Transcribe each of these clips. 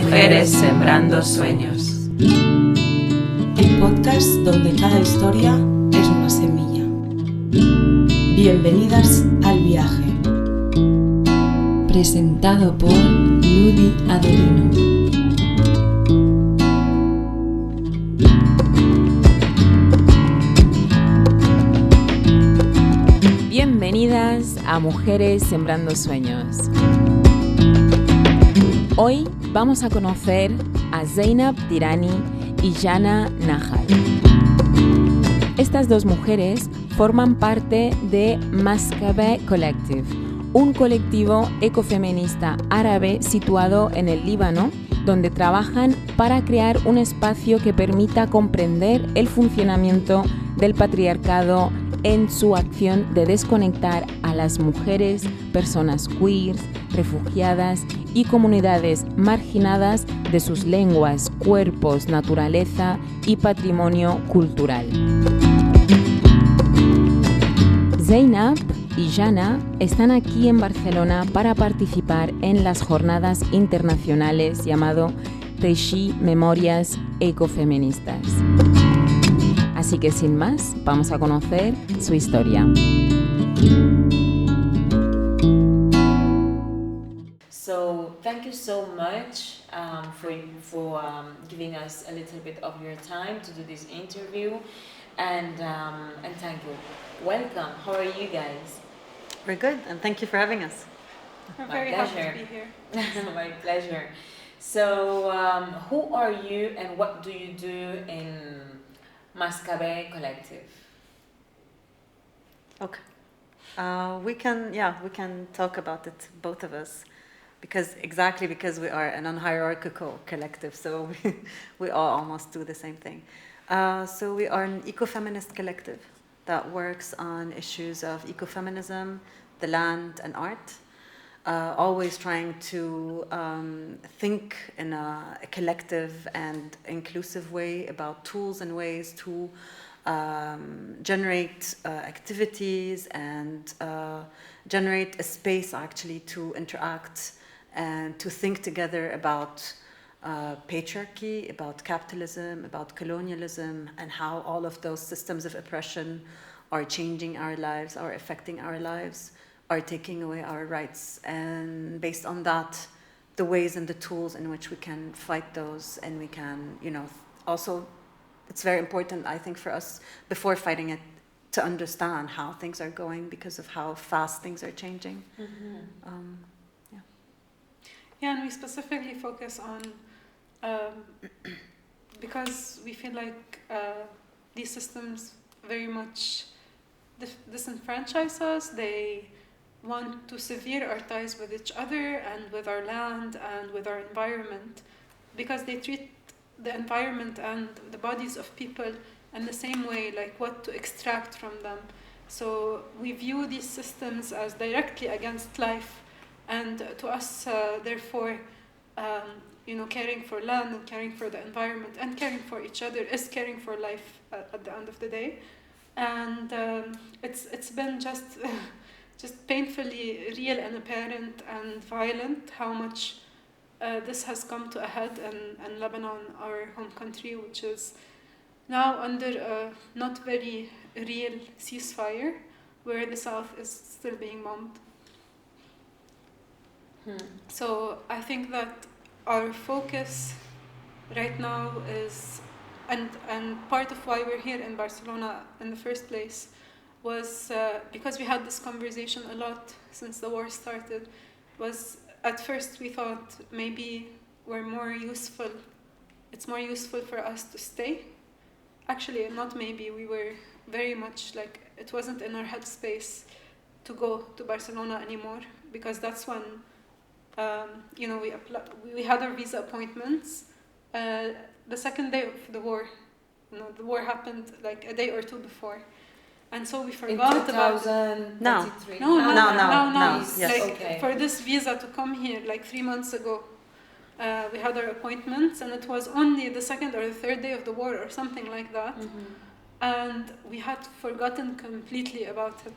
Mujeres sembrando sueños. El podcast donde cada historia es una semilla. Bienvenidas al viaje. Presentado por Ludi Adolino. Bienvenidas a Mujeres Sembrando Sueños. Hoy vamos a conocer a Zeinab, Dirani y Jana, Nakhal. Estas dos mujeres forman parte de Maskabeh Collective, un colectivo ecofeminista árabe situado en el Líbano, donde trabajan para crear un espacio que permita comprender el funcionamiento del patriarcado en su acción de desconectar a las mujeres, personas queer, refugiadas y comunidades marginadas de sus lenguas, cuerpos, naturaleza y patrimonio cultural. Zeinab y Jana están aquí en Barcelona para participar en las jornadas internacionales llamado Memorias ecofeministas. Así que sin más, vamos a conocer su historia. So thank you so much for giving us a little bit of your time to do this interview, and thank you. Welcome. How are you guys? We're good, and thank you for having us. We're very happy to be here. My pleasure. So who are you and what do you do in Maskabeh Collective? Okay. We can talk about it, both of us, because we are an unhierarchical collective, so we all almost do the same thing. So we are an ecofeminist collective that works on issues of ecofeminism, the land, and art. Always trying to think in a collective and inclusive way about tools and ways to generate activities and generate a space actually to interact and to think together about patriarchy, about capitalism, about colonialism, and how all of those systems of oppression are changing our lives, are affecting our lives, are taking away our rights, and based on that, the ways and the tools in which we can fight those, and we can, also, it's very important, I think, for us, before fighting it, to understand how things are going because of how fast things are changing. Mm-hmm. Yeah, and we specifically focus on, because we feel like these systems very much disenfranchise us. They want to sever our ties with each other and with our land and with our environment, because they treat the environment and the bodies of people in the same way, like what to extract from them. So we view these systems as directly against life, and to us, therefore, caring for land and caring for the environment and caring for each other is caring for life at the end of the day. And it's been just painfully real and apparent and violent how much this has come to a head in Lebanon, our home country, which is now under a not very real ceasefire, where the south is still being bombed. So I think that our focus right now is, and part of why we're here in Barcelona in the first place, was because we had this conversation a lot since the war started. Was at first we thought maybe it's more useful for us to stay. Actually, not maybe, we were very much like, it wasn't in our headspace to go to Barcelona anymore, because that's when we had our visa appointments the second day of the war. The war happened like a day or two before. And so we forgot about it. No. Yes. Like, okay. For this visa to come here, like 3 months ago, we had our appointments, and it was only the second or the third day of the war or something like that. Mm-hmm. and we had forgotten completely about it.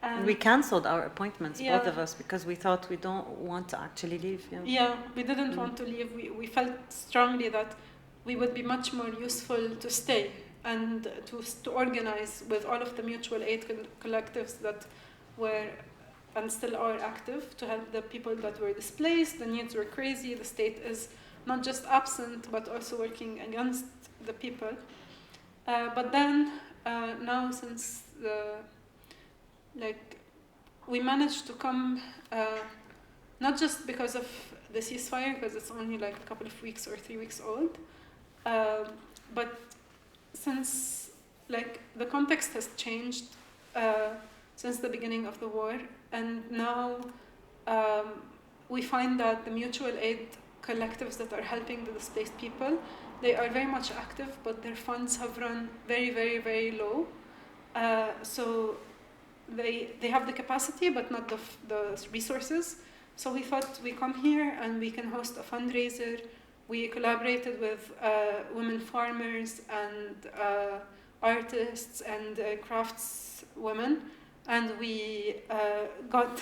And we cancelled our appointments, Yeah. both of us, because we thought we don't want to actually leave. yeah, we didn't want to leave. We felt strongly that we would be much more useful to stay and to organize with all of the mutual aid collectives that were and still are active to help the people that were displaced. The needs were crazy. The state is not just absent, but also working against the people. But then, now since we managed to come, not just because of the ceasefire, because it's only like a couple of weeks or 3 weeks old, but since the context has changed since the beginning of the war, and now we find that the mutual aid collectives that are helping the displaced people, they are very much active, but their funds have run very, very, very low. So they have the capacity, but not the resources. So we thought we come here and we can host a fundraiser. We collaborated with women farmers and artists and crafts women, and we got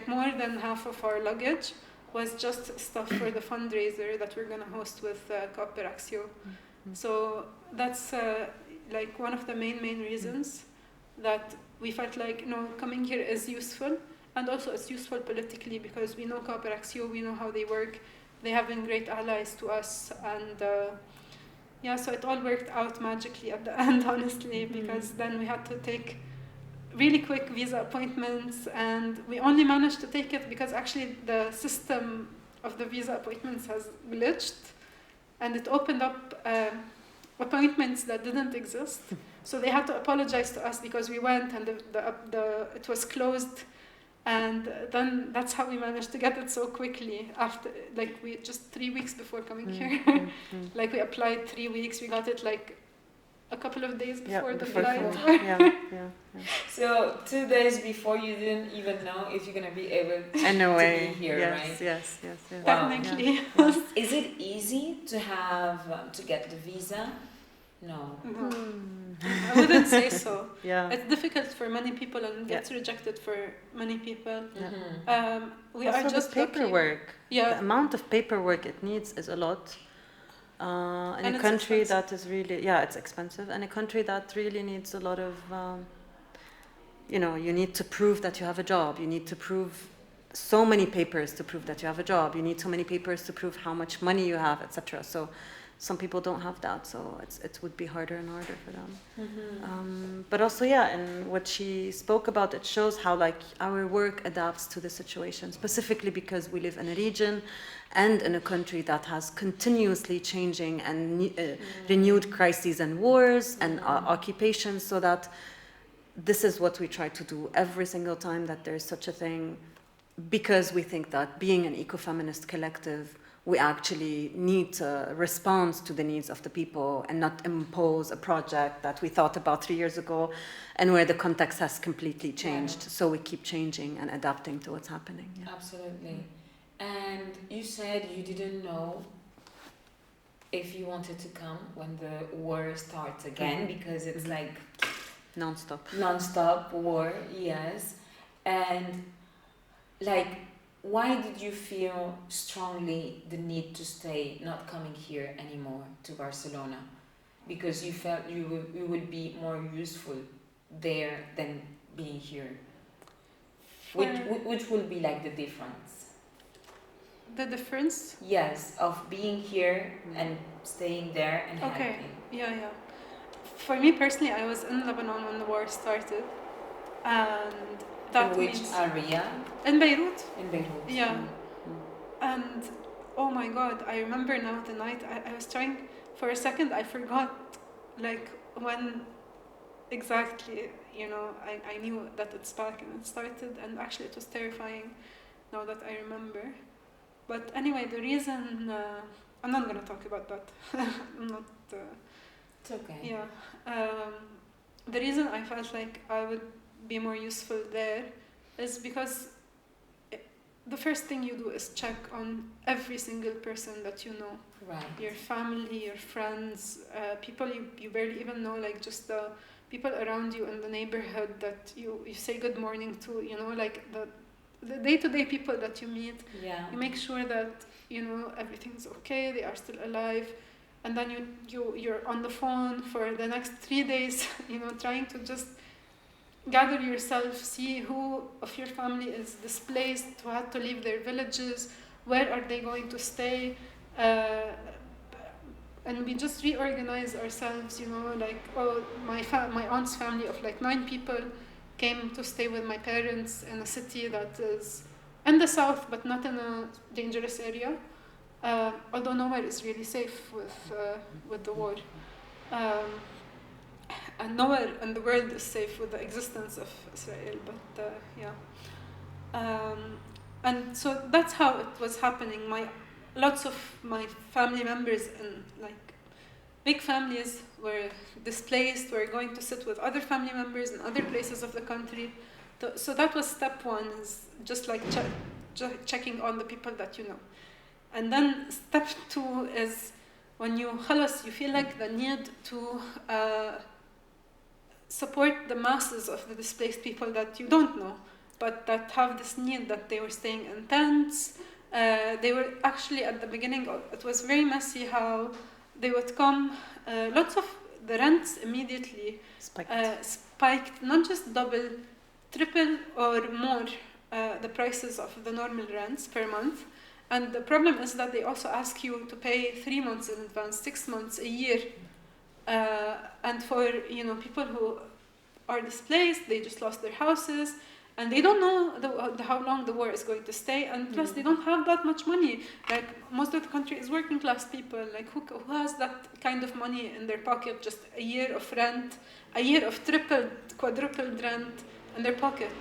more than half of our luggage was just stuff for the fundraiser that we're going to host with Cooperaxio. So that's one of the main reasons that we felt coming here is useful, and also it's useful politically because we know Cooperaxio, we know how they work. They have been great allies to us, and so it all worked out magically at the end, honestly, because then we had to take really quick visa appointments, and we only managed to take it because actually the system of the visa appointments has glitched, and it opened up appointments that didn't exist. So they had to apologize to us because we went and it was closed, and then that's how we managed to get it so quickly. After we just 3 weeks before coming here, we applied 3 weeks, we got it a couple of days before the flight. So 2 days before, you didn't even know if you're gonna be able to be here, right? Yes. Wow. Technically. Is it easy to have to get the visa? No. I wouldn't say so. Yeah. It's difficult for many people and gets rejected for many people. We also are just the paperwork. Lucky. Yeah. The amount of paperwork it needs is a lot. In a country that is really, it's expensive. And a country that really needs a lot of, you need to prove that you have a job. You need to prove so many papers to prove that you have a job. You need so many papers to prove how much money you have, etc. So some people don't have that, so it would be harder and harder for them. But also, and what she spoke about, it shows how our work adapts to the situation, specifically because we live in a region and in a country that has continuously changing and renewed crises and wars and occupations, so that this is what we try to do every single time that there's such a thing, because we think that being an ecofeminist collective, we actually need to respond to the needs of the people and not impose a project that we thought about 3 years ago and where the context has completely changed. So we keep changing and adapting to what's happening. Absolutely. And you said you didn't know if you wanted to come when the war starts again, because it's non-stop war, yes. And why did you feel strongly the need to stay, not coming here anymore to Barcelona? Because you felt you would be more useful there than being here. Which will be the difference? The difference? Yes, of being here and staying there and helping. Yeah. For me personally, I was in Lebanon when the war started, and that in which area? In Beirut. In Beirut. Yeah. And oh my God, I remember now the night I was trying, for a second I forgot when exactly, I knew that it's back and it started, and actually it was terrifying now that I remember. But anyway, the reason, I'm not going to talk about that. I'm not... it's okay. Yeah. The reason I felt like I would be more useful there is because the first thing you do is check on every single person that you know. Right. Your family, your friends, people you barely even know, like just the people around you in the neighborhood that you say good morning to, you know, like the day-to-day people that you meet. Yeah. You make sure that, you know, everything's okay, they are still alive, and then you're on the phone for the next 3 days, you know, trying to just gather yourself, see who of your family is displaced, who had to leave their villages, where are they going to stay, and we just reorganize ourselves, you know, like, oh, my aunt's family of like 9 people came to stay with my parents in a city that is in the south but not in a dangerous area, although nowhere is really safe with the war. And nowhere in the world is safe with the existence of Israel, but and so that's how it was happening. Lots of my family members in like big families were displaced, were going to sit with other family members in other places of the country. So that was step 1, is just like checking on the people that you know. And then step 2 is when you feel like the need to support the masses of the displaced people that you don't know, but that have this need, that they were staying in tents. They were actually, at the beginning, it was very messy how they would come. Lots of the rents immediately spiked, not just double, triple or more the prices of the normal rents per month. And the problem is that they also ask you to pay 3 months in advance, 6 months, a year. And for, you know, people who are displaced, they just lost their houses, and they don't know how long the war is going to stay, and plus they don't have that much money. Like, most of the country is working class people. Like, who has that kind of money in their pocket? Just a year of rent, a year of tripled, quadrupled rent in their pocket.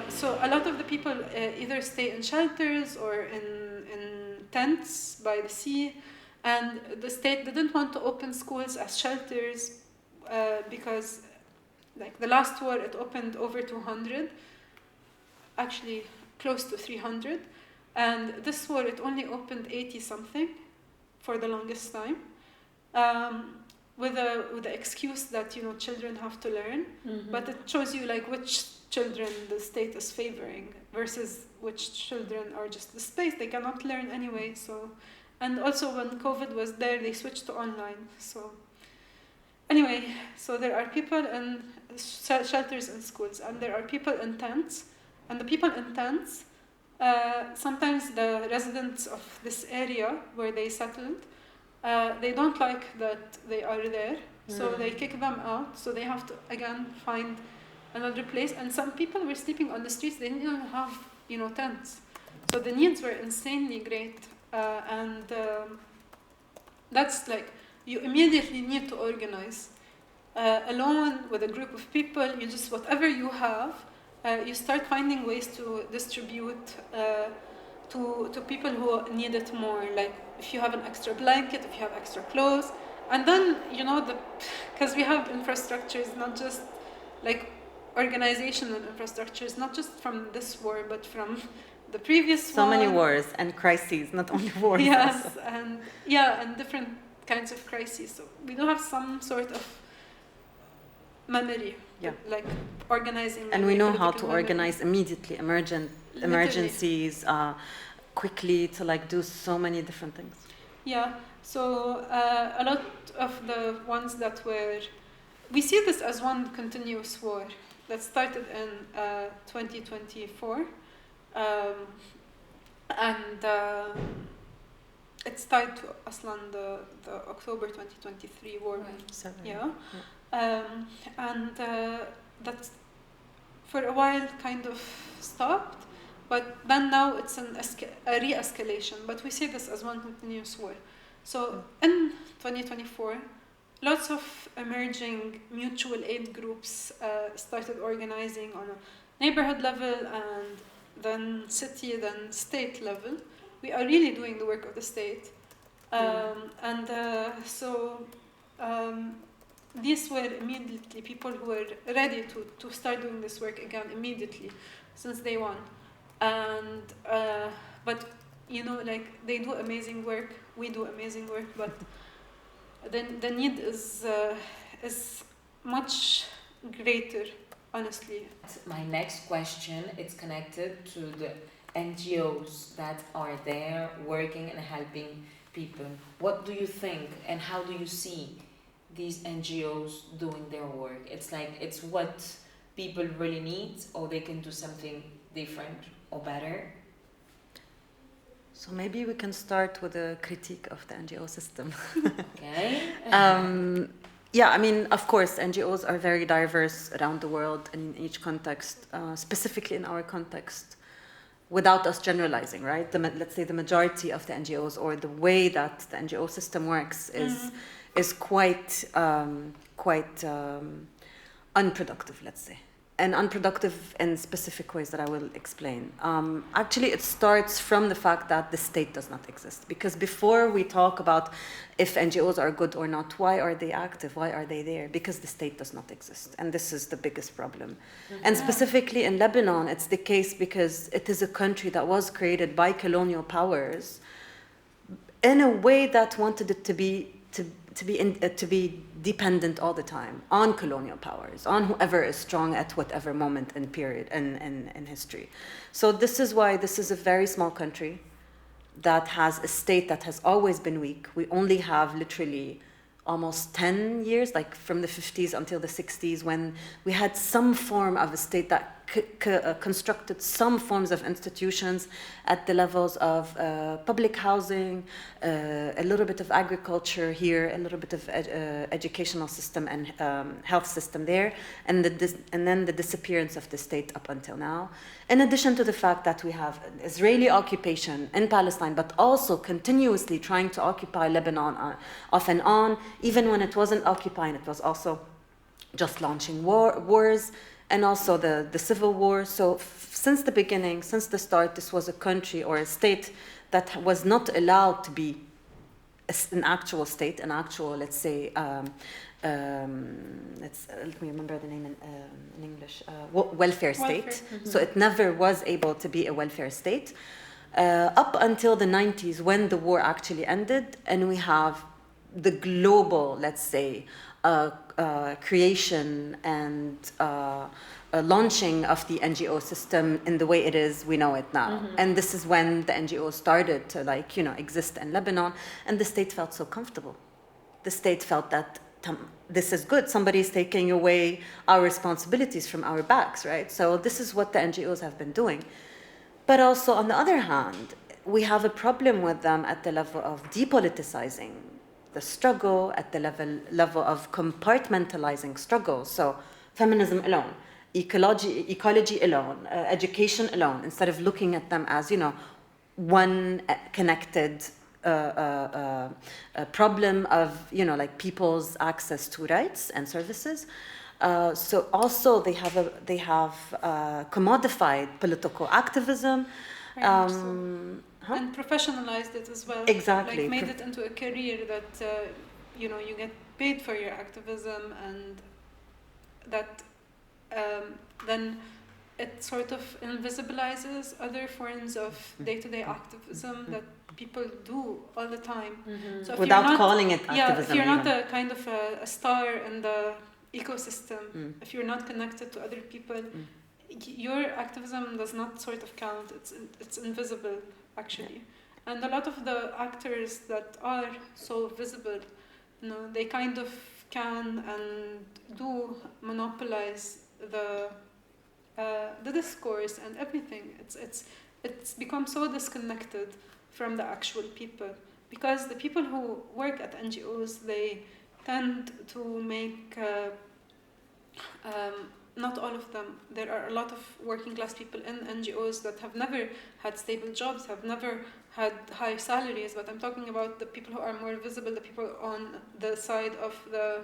So a lot of the people either stay in shelters or in tents by the sea, and the state didn't want to open schools as shelters because, like, the last war, it opened over 200, actually close to 300, and this war it only opened 80 something for the longest time, with the excuse that, you know, children have to learn. But it shows you like which children the state is favoring versus which children are just displaced. They cannot learn anyway. So, and also when COVID was there, they switched to online. So anyway, so there are people in shelters and schools, and there are people in tents. And the people in tents, sometimes the residents of this area where they settled, they don't like that they are there, so they kick them out. So they have to again find another place. And some people were sleeping on the streets. They didn't even have, you know, tents. So the needs were insanely great, and that's like, you immediately need to organize. Alone, with a group of people, you just, whatever you have, you start finding ways to distribute to people who need it more. Like, if you have an extra blanket, if you have extra clothes, and then, you know, because we have infrastructures, not just like organizational infrastructures, not just from this war, but from the previous so one. many wars and crises, not only wars. Yes, also. and different kinds of crises. So we do have some sort of memory, like organizing. And we know how to memory. organize immediately emergencies quickly, to like do so many different things. Yeah, so a lot of the ones that were, we see this as one continuous war that started in 2024, and it's tied to Aslan, the October 2023 war. Right. Yeah. And that for a while kind of stopped, but then now it's a re-escalation. But we see this as one continuous war. So in 2024, lots of emerging mutual aid groups started organizing on a neighborhood level, and then city, then state level. We are really doing the work of the state. These were immediately people who were ready to start doing this work again immediately, since day one. and but you know, like, they do amazing work, we do amazing work, but then the need is much greater, honestly. My next question is connected to the NGOs that are there working and helping people. What do you think and how do you see these NGOs doing their work? It's like, it's what people really need, or they can do something different or better? So maybe we can start with a critique of the NGO system. Okay. Yeah, I mean, of course, NGOs are very diverse around the world and in each context, specifically in our context, without us generalizing, right? Let's say the majority of the NGOs, or the way that the NGO system works, is quite unproductive, let's say. And unproductive in specific ways that I will explain. Actually, it starts from the fact that the state does not exist. Because before we talk about if NGOs are good or not, why are they active? Why are they there? Because the state does not exist. And this is the biggest problem. And specifically in Lebanon, it's the case because it is a country that was created by colonial powers in a way that wanted it to be dependent all the time on colonial powers, on whoever is strong at whatever moment and period in history. So this is why this is a very small country that has a state that has always been weak. We only have literally almost 10 years, like from the 50s until the 60s, when we had some form of a state that constructed some forms of institutions at the levels of public housing, a little bit of agriculture here, a little bit of educational system and health system there, and then the disappearance of the state up until now. In addition to the fact that we have an Israeli occupation in Palestine, but also continuously trying to occupy Lebanon off and on, even when it wasn't occupying, it was also just launching wars, and also the civil war. So since the beginning, since the start, this was a country or a state that was not allowed to be an actual state, an actual, let's say, let me remember the name in English, welfare state. So it never was able to be a welfare state up until the 90s, when the war actually ended, and we have the global, let's say, creation and launching of the NGO system in the way it is, we know it now. And this is when the NGO started to, like, you know, exist in Lebanon, and the state felt so comfortable. The state felt that this is good, somebody's taking away our responsibilities from our backs, right? So this is what the NGOs have been doing. But also, on the other hand, we have a problem with them at the level of depoliticizing the struggle, at the level of compartmentalizing struggle. So feminism alone, ecology alone, education alone, instead of looking at them as, you know, one connected problem of, you know, like people's access to rights and services. So also they have commodified political activism. And professionalized it as well. Exactly. Like made it into a career that, you know, you get paid for your activism, and that then it sort of invisibilizes other forms of day-to-day activism that people do all the time. So without calling it activism. Yeah, if you're not a kind of a star in the ecosystem, if you're not connected to other people, your activism does not sort of count. It's invisible, actually. And a lot of the actors that are so visible, you know, they kind of can and do monopolize the discourse and everything. It's become so disconnected from the actual people, because the people who work at NGOs, they tend to make not all of them. There are a lot of working class people in NGOs that have never had stable jobs, have never had high salaries, but I'm talking about the people who are more visible, the people on the side of the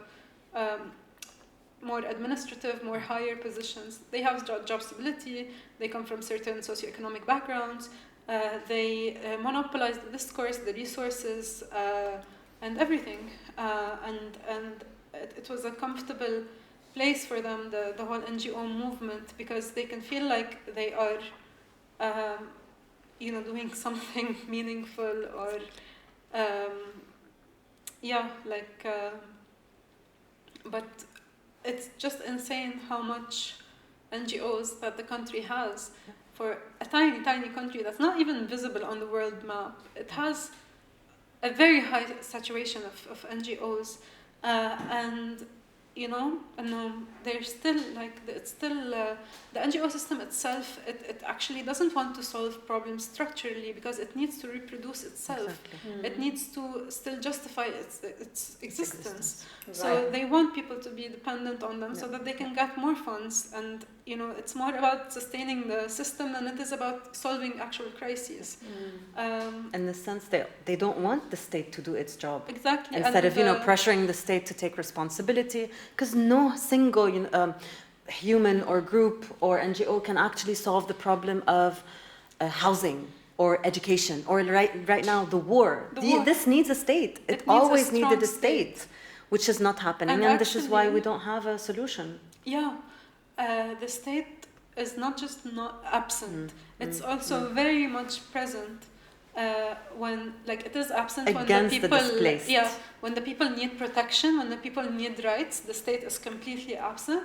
more administrative, more higher positions. They have job stability, they come from certain socioeconomic backgrounds, they monopolize the discourse, the resources, and everything. And it was a comfortable place for them, the whole NGO movement, because they can feel like they are doing something meaningful or, but it's just insane how much NGOs that the country has. For a tiny, tiny country that's not even visible on the world map, it has a very high saturation of NGOs, and they're still the NGO system itself. It actually doesn't want to solve problems structurally because it needs to reproduce itself. Exactly. It needs to still justify its existence. Right. So they want people to be dependent on them so that they can get more funds. And it's more about sustaining the system than it is about solving actual crises. In the sense they don't want the state to do its job. Exactly. Instead of pressuring the state to take responsibility, because no single human or group or NGO can actually solve the problem of housing or education or right now the war. This needs a state. It always needed a state, which is not happening, and this is why we don't have a solution. Yeah, the state is not just not absent; it's also very much present. When it is absent against when the people, displaced. When the people need protection, when the people need rights, the state is completely absent.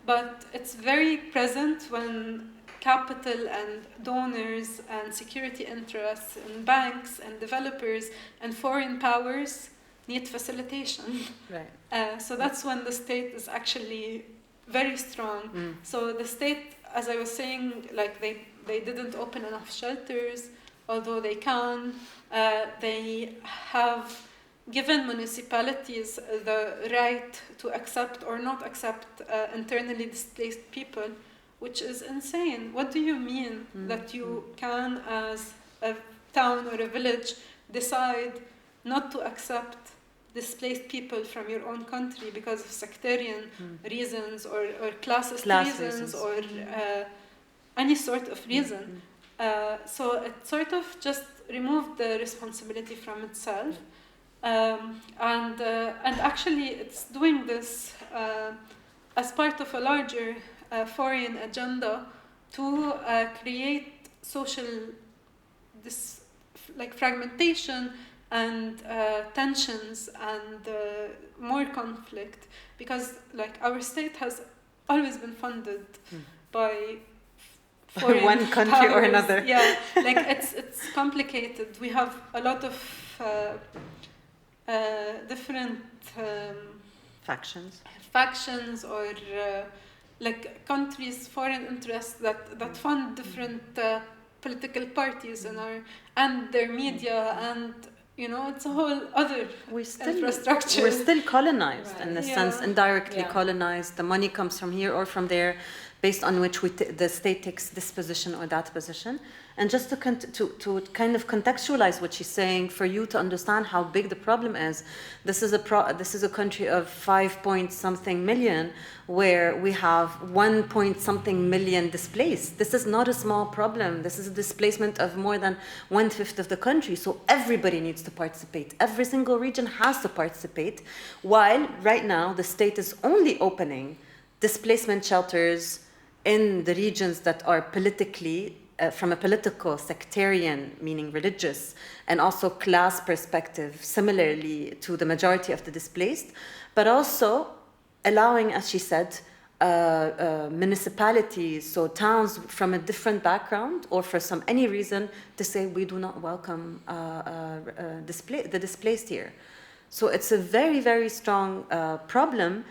But it's very present when capital and donors and security interests and banks and developers and foreign powers need facilitation. Right. So that's when the state is actually very strong. So the state, as I was saying, they didn't open enough shelters. Although they can, they have given municipalities the right to accept or not accept internally displaced people, which is insane. What do you mean that you can, as a town or a village, decide not to accept displaced people from your own country because of sectarian reasons or classist reasons or any sort of reason? So it sort of just removed the responsibility from itself, and actually it's doing this as part of a larger foreign agenda to create social fragmentation and tensions and more conflict, because our state has always been funded by one country powers. or another. Yeah, it's complicated. We have a lot of different factions or countries, foreign interests that fund different political parties and their media, and it's a whole other infrastructure. We're still colonized in a sense, indirectly colonized. The money comes from here or from there, based on which the state takes this position or that position. And just to kind of contextualize what she's saying, for you to understand how big the problem is, this is a country of 5-point-something million, where we have 1-point-something million displaced. This is not a small problem. This is a displacement of more than 1/5 of the country. So everybody needs to participate. Every single region has to participate, while right now the state is only opening displacement shelters in the regions that are politically, from a political, sectarian, meaning religious, and also class perspective, similarly to the majority of the displaced, but also allowing, as she said, municipalities, so towns from a different background or for any reason, to say we do not welcome the displaced here. So it's a very, very strong problem,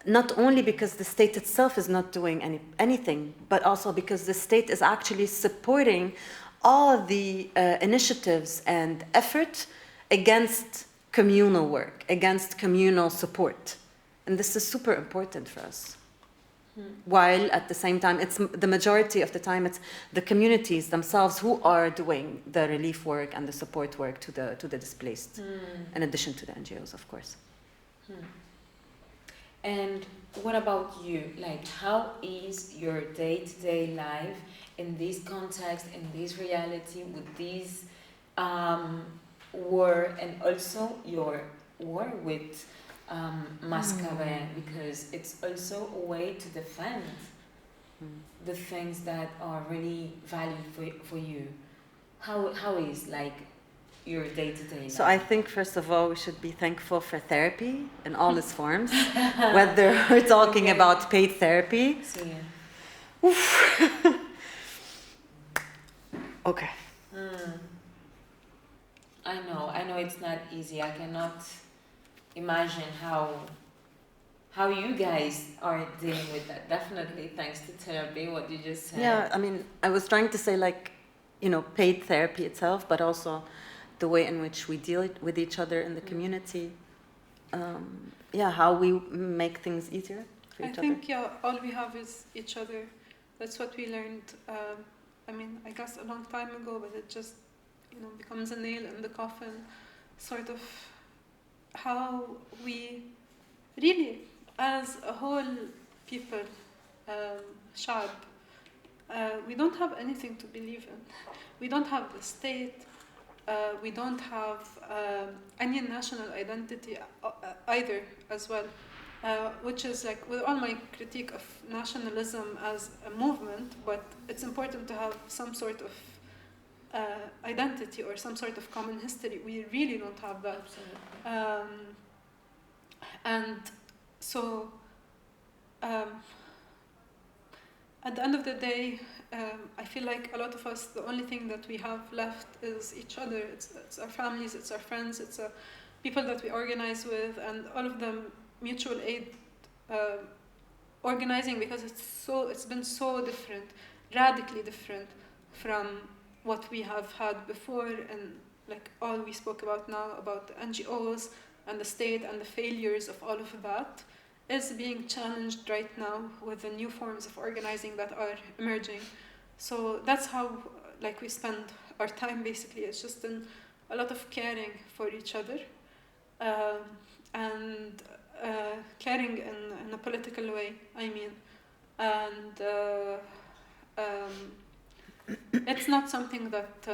not only because the state itself is not doing anything, but also because the state is actually supporting all the initiatives and effort against communal work, against communal support. And this is super important for us. While at the same time, it's the majority of the time, it's the communities themselves who are doing the relief work and the support work to the displaced, in addition to the NGOs, of course. And what about you? How is your day-to-day life in this context, in this reality, with this war, and also your war with Maskabeh, because it's also a way to defend the things that are really valued for you. How is like your day-to-day life? So I think first of all we should be thankful for therapy in all its forms, whether we're talking about paid therapy. So, yeah. Okay. I know it's not easy. I cannot imagine how you guys are dealing with that. Definitely thanks to therapy, what you just said. Yeah, I mean, I was trying to say like, paid therapy itself, but also the way in which we deal with each other in the community. How we make things easier for each other. I think, all we have is each other. That's what we learned, I guess a long time ago, but it just, becomes a nail in the coffin, sort of how we really, as a whole people, shab, we don't have anything to believe in. We don't have the state, we don't have any national identity either as well, which is like, with all my critique of nationalism as a movement, but it's important to have some sort of identity or some sort of common history. We really don't have that. And so at the end of the day, I feel like a lot of us, the only thing that we have left is each other. It's our families, it's our friends, it's people that we organize with, and all of them mutual aid organizing, because it's been so different, radically different from what we have had before, and like all we spoke about now about the NGOs and the state and the failures of all of that is being challenged right now with the new forms of organizing that are emerging. So that's how we spend our time basically. It's just in a lot of caring for each other, and caring in a political way, and it's not something that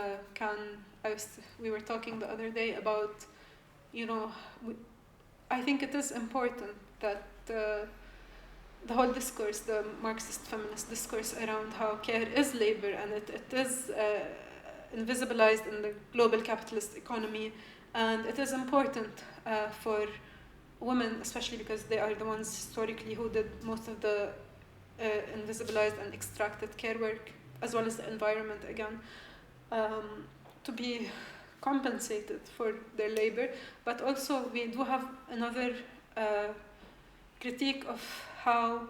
we were talking the other day about, I think it is important that the whole discourse, the Marxist feminist discourse around how care is labor, and it is invisibilized in the global capitalist economy, and it is important for women, especially because they are the ones historically who did most of the invisibilized and extracted care work, as well as the environment again, to be compensated for their labor. But also we do have another critique of how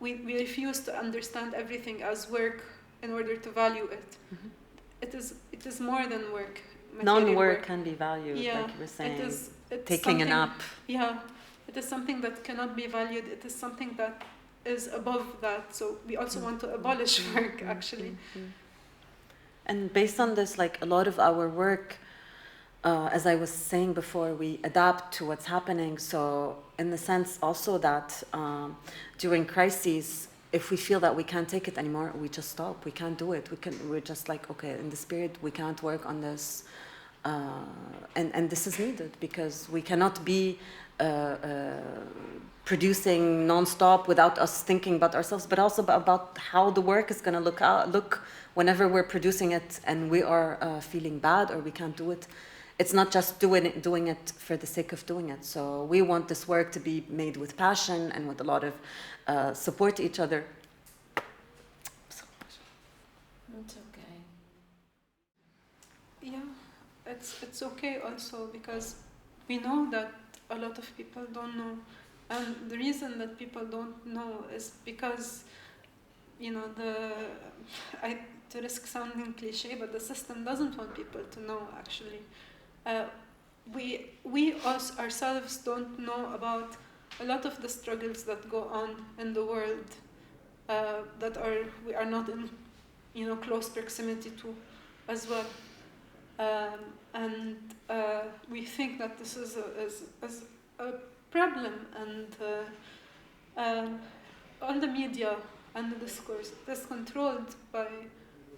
we refuse to understand everything as work in order to value it. Mm-hmm. It is more than work. Non-work can be valued, like you were saying. It's taking a nap. Yeah, it is something that cannot be valued. It is something that is above that. So we also want to abolish work, actually. Mm-hmm. And based on this, like a lot of our work, as I was saying before, we adapt to what's happening. So in the sense also that during crises, if we feel that we can't take it anymore, we just stop. We can't do it. We're just like, okay, in the spirit, we can't work on this. And this is needed because we cannot be producing non-stop without us thinking about ourselves, but also about how the work is going to look whenever we're producing it and we are feeling bad or we can't do it. It's not just doing it for the sake of doing it. So we want this work to be made with passion and with a lot of support to each other. It's okay. Yeah, it's okay also because we know that a lot of people don't know. And the reason that people don't know is because, to risk sounding cliche, but the system doesn't want people to know, actually. We ourselves don't know about a lot of the struggles that go on in the world that we are not in, close proximity to as well. And we think that this is a problem, and all the media and the discourse is controlled by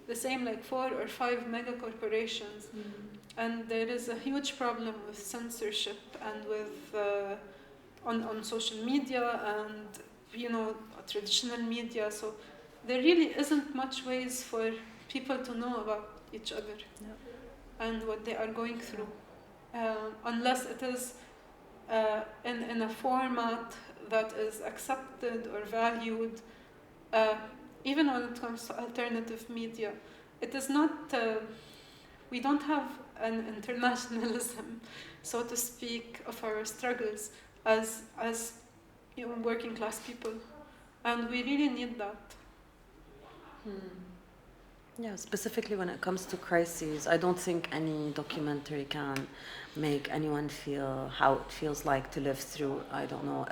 the same 4 or 5 mega corporations. Mm-hmm. And there is a huge problem with censorship and with on social media, and traditional media. So there really isn't much ways for people to know about each other and what they are going through, unless it is in a format that is accepted or valued. Even when it comes to alternative media, it is not. We don't have an internationalism, so to speak, of our struggles as working class people, and we really need that. Yeah, specifically when it comes to crises, I don't think any documentary can make anyone feel how it feels like to live through, I don't know,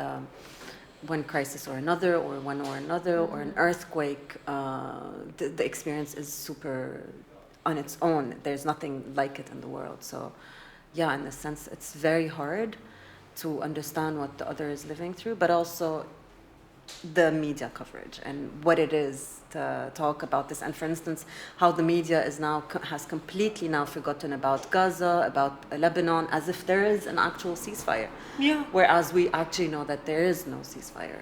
one crisis or another, or one or another, or an earthquake. The experience is super on its own. There's nothing like it in the world. So, yeah, in a sense, it's very hard to understand what the other is living through, but also the media coverage and what it is to talk about this. And for instance, how the media is now has completely now forgotten about Gaza, about Lebanon, as if there is an actual ceasefire. Yeah. Whereas we actually know that there is no ceasefire.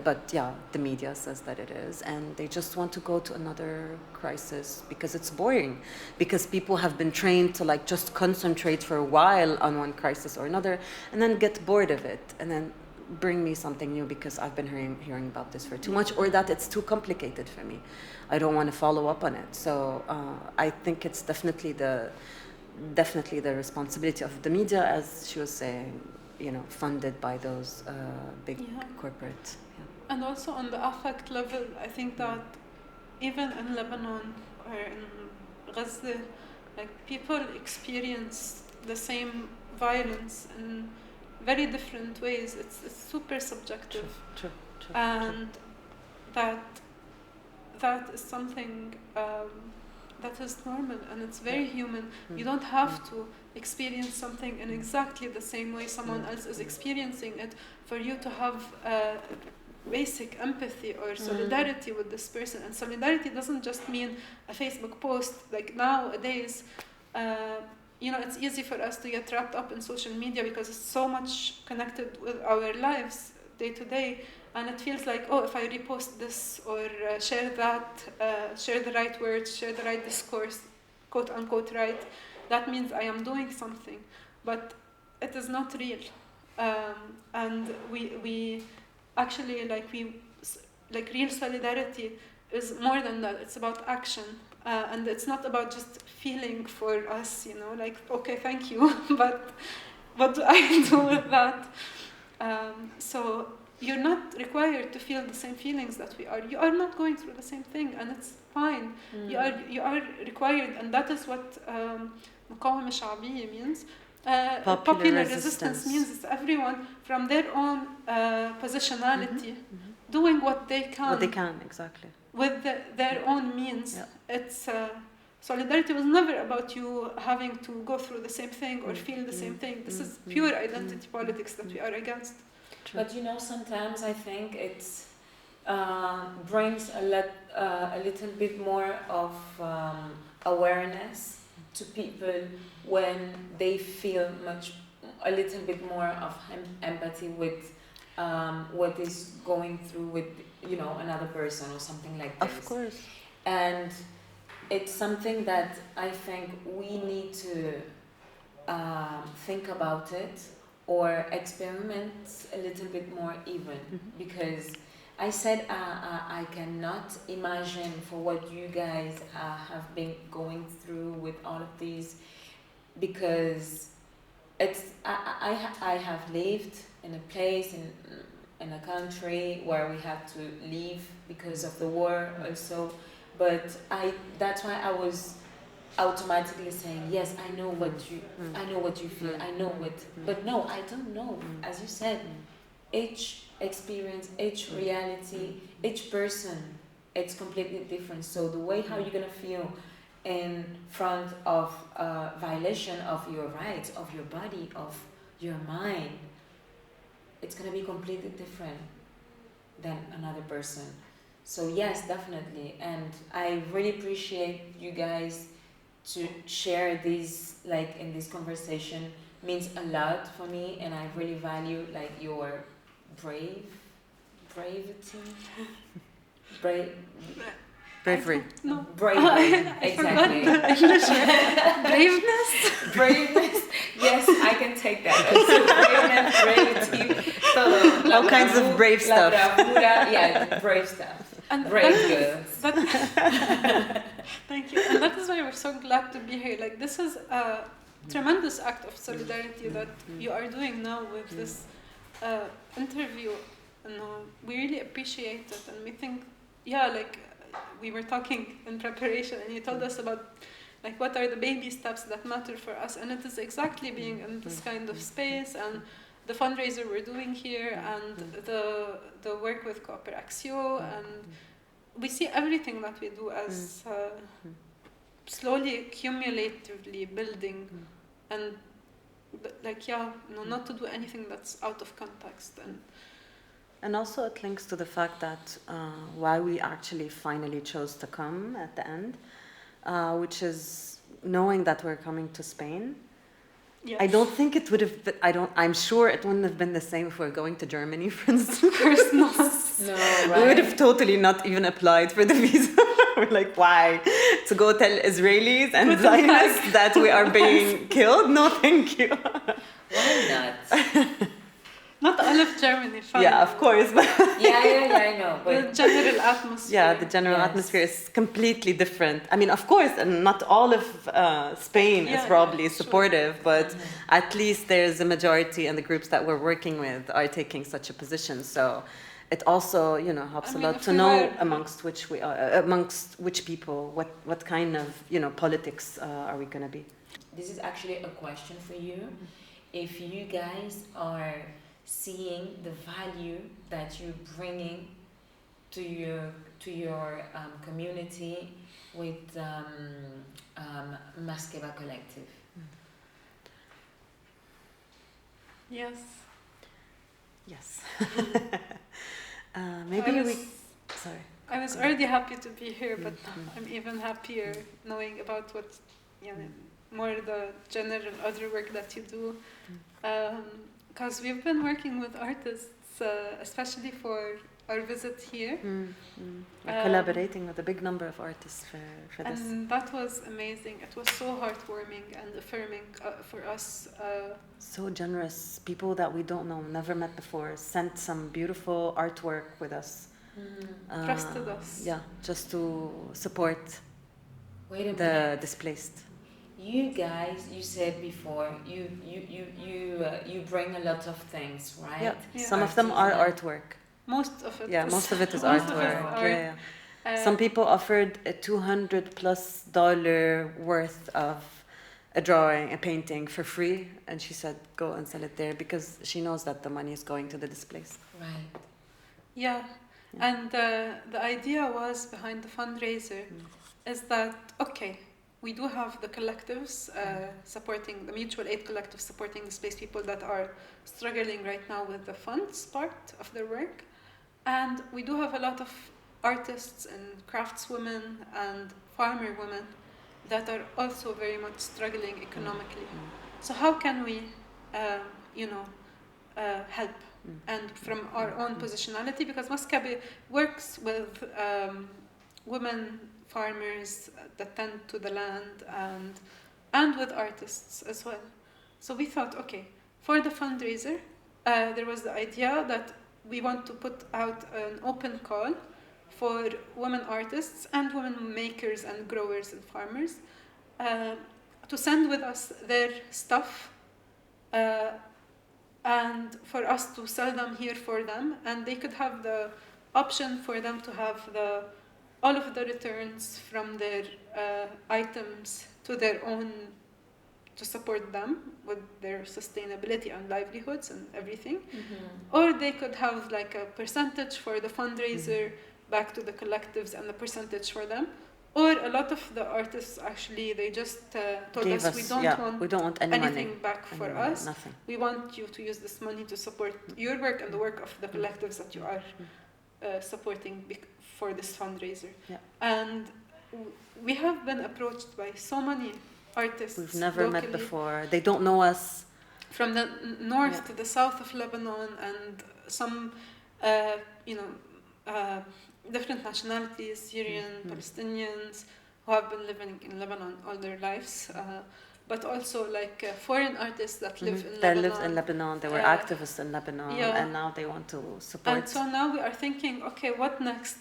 But the media says that it is, and they just want to go to another crisis because it's boring, because people have been trained to just concentrate for a while on one crisis or another, and then get bored of it, and then bring me something new because I've been hearing about this for too much, or that it's too complicated for me. I don't want to follow up on it. So I think it's definitely the responsibility of the media, as she was saying, funded by those big corporate. Yeah. And also on the affect level, I think that even in Lebanon or in Gaza, people experience the same violence in very different ways. It's super subjective. True. And that is something that is normal, and it's very human. You don't have to experience something in exactly the same way someone else is experiencing it for you to have basic empathy or solidarity with this person. And solidarity doesn't just mean a Facebook post. Nowadays, it's easy for us to get wrapped up in social media because it's so much connected with our lives day to day, and it feels like, if I repost this or share that, share the right words, share the right discourse, quote unquote right, that means I am doing something. But it is not real, and we actually real solidarity is more than that. It's about action. And it's not about just feeling for us, okay, thank you, but what do I do with that? So you're not required to feel the same feelings that we are. You are not going through the same thing, and it's fine. You are required, and that is what مقاومة شعبية means. Popular resistance means it's everyone from their own positionality doing what they can. What they can, exactly. With their own means. Yeah. It's solidarity was never about you having to go through the same thing or feel the same thing. This is pure identity politics that we are against. True. But sometimes I think it brings a little bit more of awareness to people when they feel a little bit more of empathy with what is going through with another person or something like this. Of course. And it's something that I think we need to think about it or experiment a little bit more even, because I said I cannot imagine for what you guys have been going through with all of these, because I have lived in a place in a country where we had to leave because of the war also, but that's why I was automatically saying yes, I know what you feel, I know what, but no, I don't know. As you said, each experience, each reality, each person, it's completely different. So the way how you're gonna feel in front of a violation of your rights, of your body, of your mind, it's going to be completely different than another person. So yes, definitely. And I really appreciate you guys to share this, in this conversation. Means a lot for me, and I really value your brave Bravery. No. Bravery. I Exactly. forgot the English word. Braveness. Braveness. Yes, I can take that. Braveness, bravety, todo. All kinds of brave stuff. La bravura, yeah, brave stuff. And Brave girls. Thank you. And that is why we're so glad to be here. Like, this is a tremendous act of solidarity that you are doing now with this interview. And we really appreciate it. And we think, we were talking in preparation, and you told us about like what are the baby steps that matter for us, and it is exactly being in this kind of space, and the fundraiser we're doing here, and the work with Cooperaxio, and we see everything that we do as slowly, cumulatively building, and not to do anything that's out of context. And also it links to the fact that why we actually finally chose to come at the end, which is knowing that we're coming to Spain. Yes. I don't think it would have been, I'm sure it wouldn't have been the same if we're going to Germany, for instance. Of course not. No, right? We would have totally not even applied for the visa. We're like, why? To go tell Israelis and Zionists that we are being killed? No, thank you. Why not? Not all of Germany, fine. Yeah, of course. Yeah, I know. But The general atmosphere. Yeah, the general atmosphere is completely different. I mean, of course, and not all of Spain is probably supportive, but at least there's a majority, and the groups that we're working with are taking such a position. So it also, helps a lot to know amongst which people, what kind of, politics are we going to be. this is actually a question for you. If you guys are seeing the value that you're bringing to your community with Maskabeh Collective. Yes. Yes. Sorry. I was already happy to be here, but I'm even happier knowing about what, more the general other work that you do. Because we've been working with artists, especially for our visit here. We're collaborating with a big number of artists for this. And that was amazing. It was so heartwarming and affirming for us. So generous. People that we don't know, never met before, sent some beautiful artwork with us. Trusted us. Yeah, just to support the displaced. You guys, you said before, you bring a lot of things, right? Yeah. Some of them are artwork. Most of it. Yeah, most of it is artwork. Some people offered a $200+ worth of a drawing, a painting for free, and she said, "Go and sell it there," because she knows that the money is going to the displaced. Right. Yeah. And the idea was behind the fundraiser is that, we do have the collectives supporting, the mutual aid collective supporting displaced people that are struggling right now with the funds part of their work. And we do have a lot of artists and craftswomen and farmer women that are also very much struggling economically. So how can we, help? And from our own positionality, because Maskabeh works with women farmers that tend to the land and with artists as well. So we thought, for the fundraiser, there was the idea that we want to put out an open call for women artists and women makers and growers and farmers to send with us their stuff and for us to sell them here for them, and they could have the option for them to have all of the returns from their items to their own, to support them with their sustainability and livelihoods and everything. Or they could have like a percentage for the fundraiser back to the collectives and the percentage for them. Or a lot of the artists actually, they just told us we don't want anything back for us. Nothing. We want you to use this money to support your work and the work of the collectives that you are supporting for this fundraiser. Yeah. And we have been approached by so many artists we've never locally, met before. They don't know us. from the north to the south of Lebanon, and some different nationalities, Syrian, Palestinians, who have been living in Lebanon all their lives, but also like foreign artists that live in They Lebanon. lived in Lebanon, they were activists in Lebanon, and now they want to support. And so now we are thinking, okay, what next?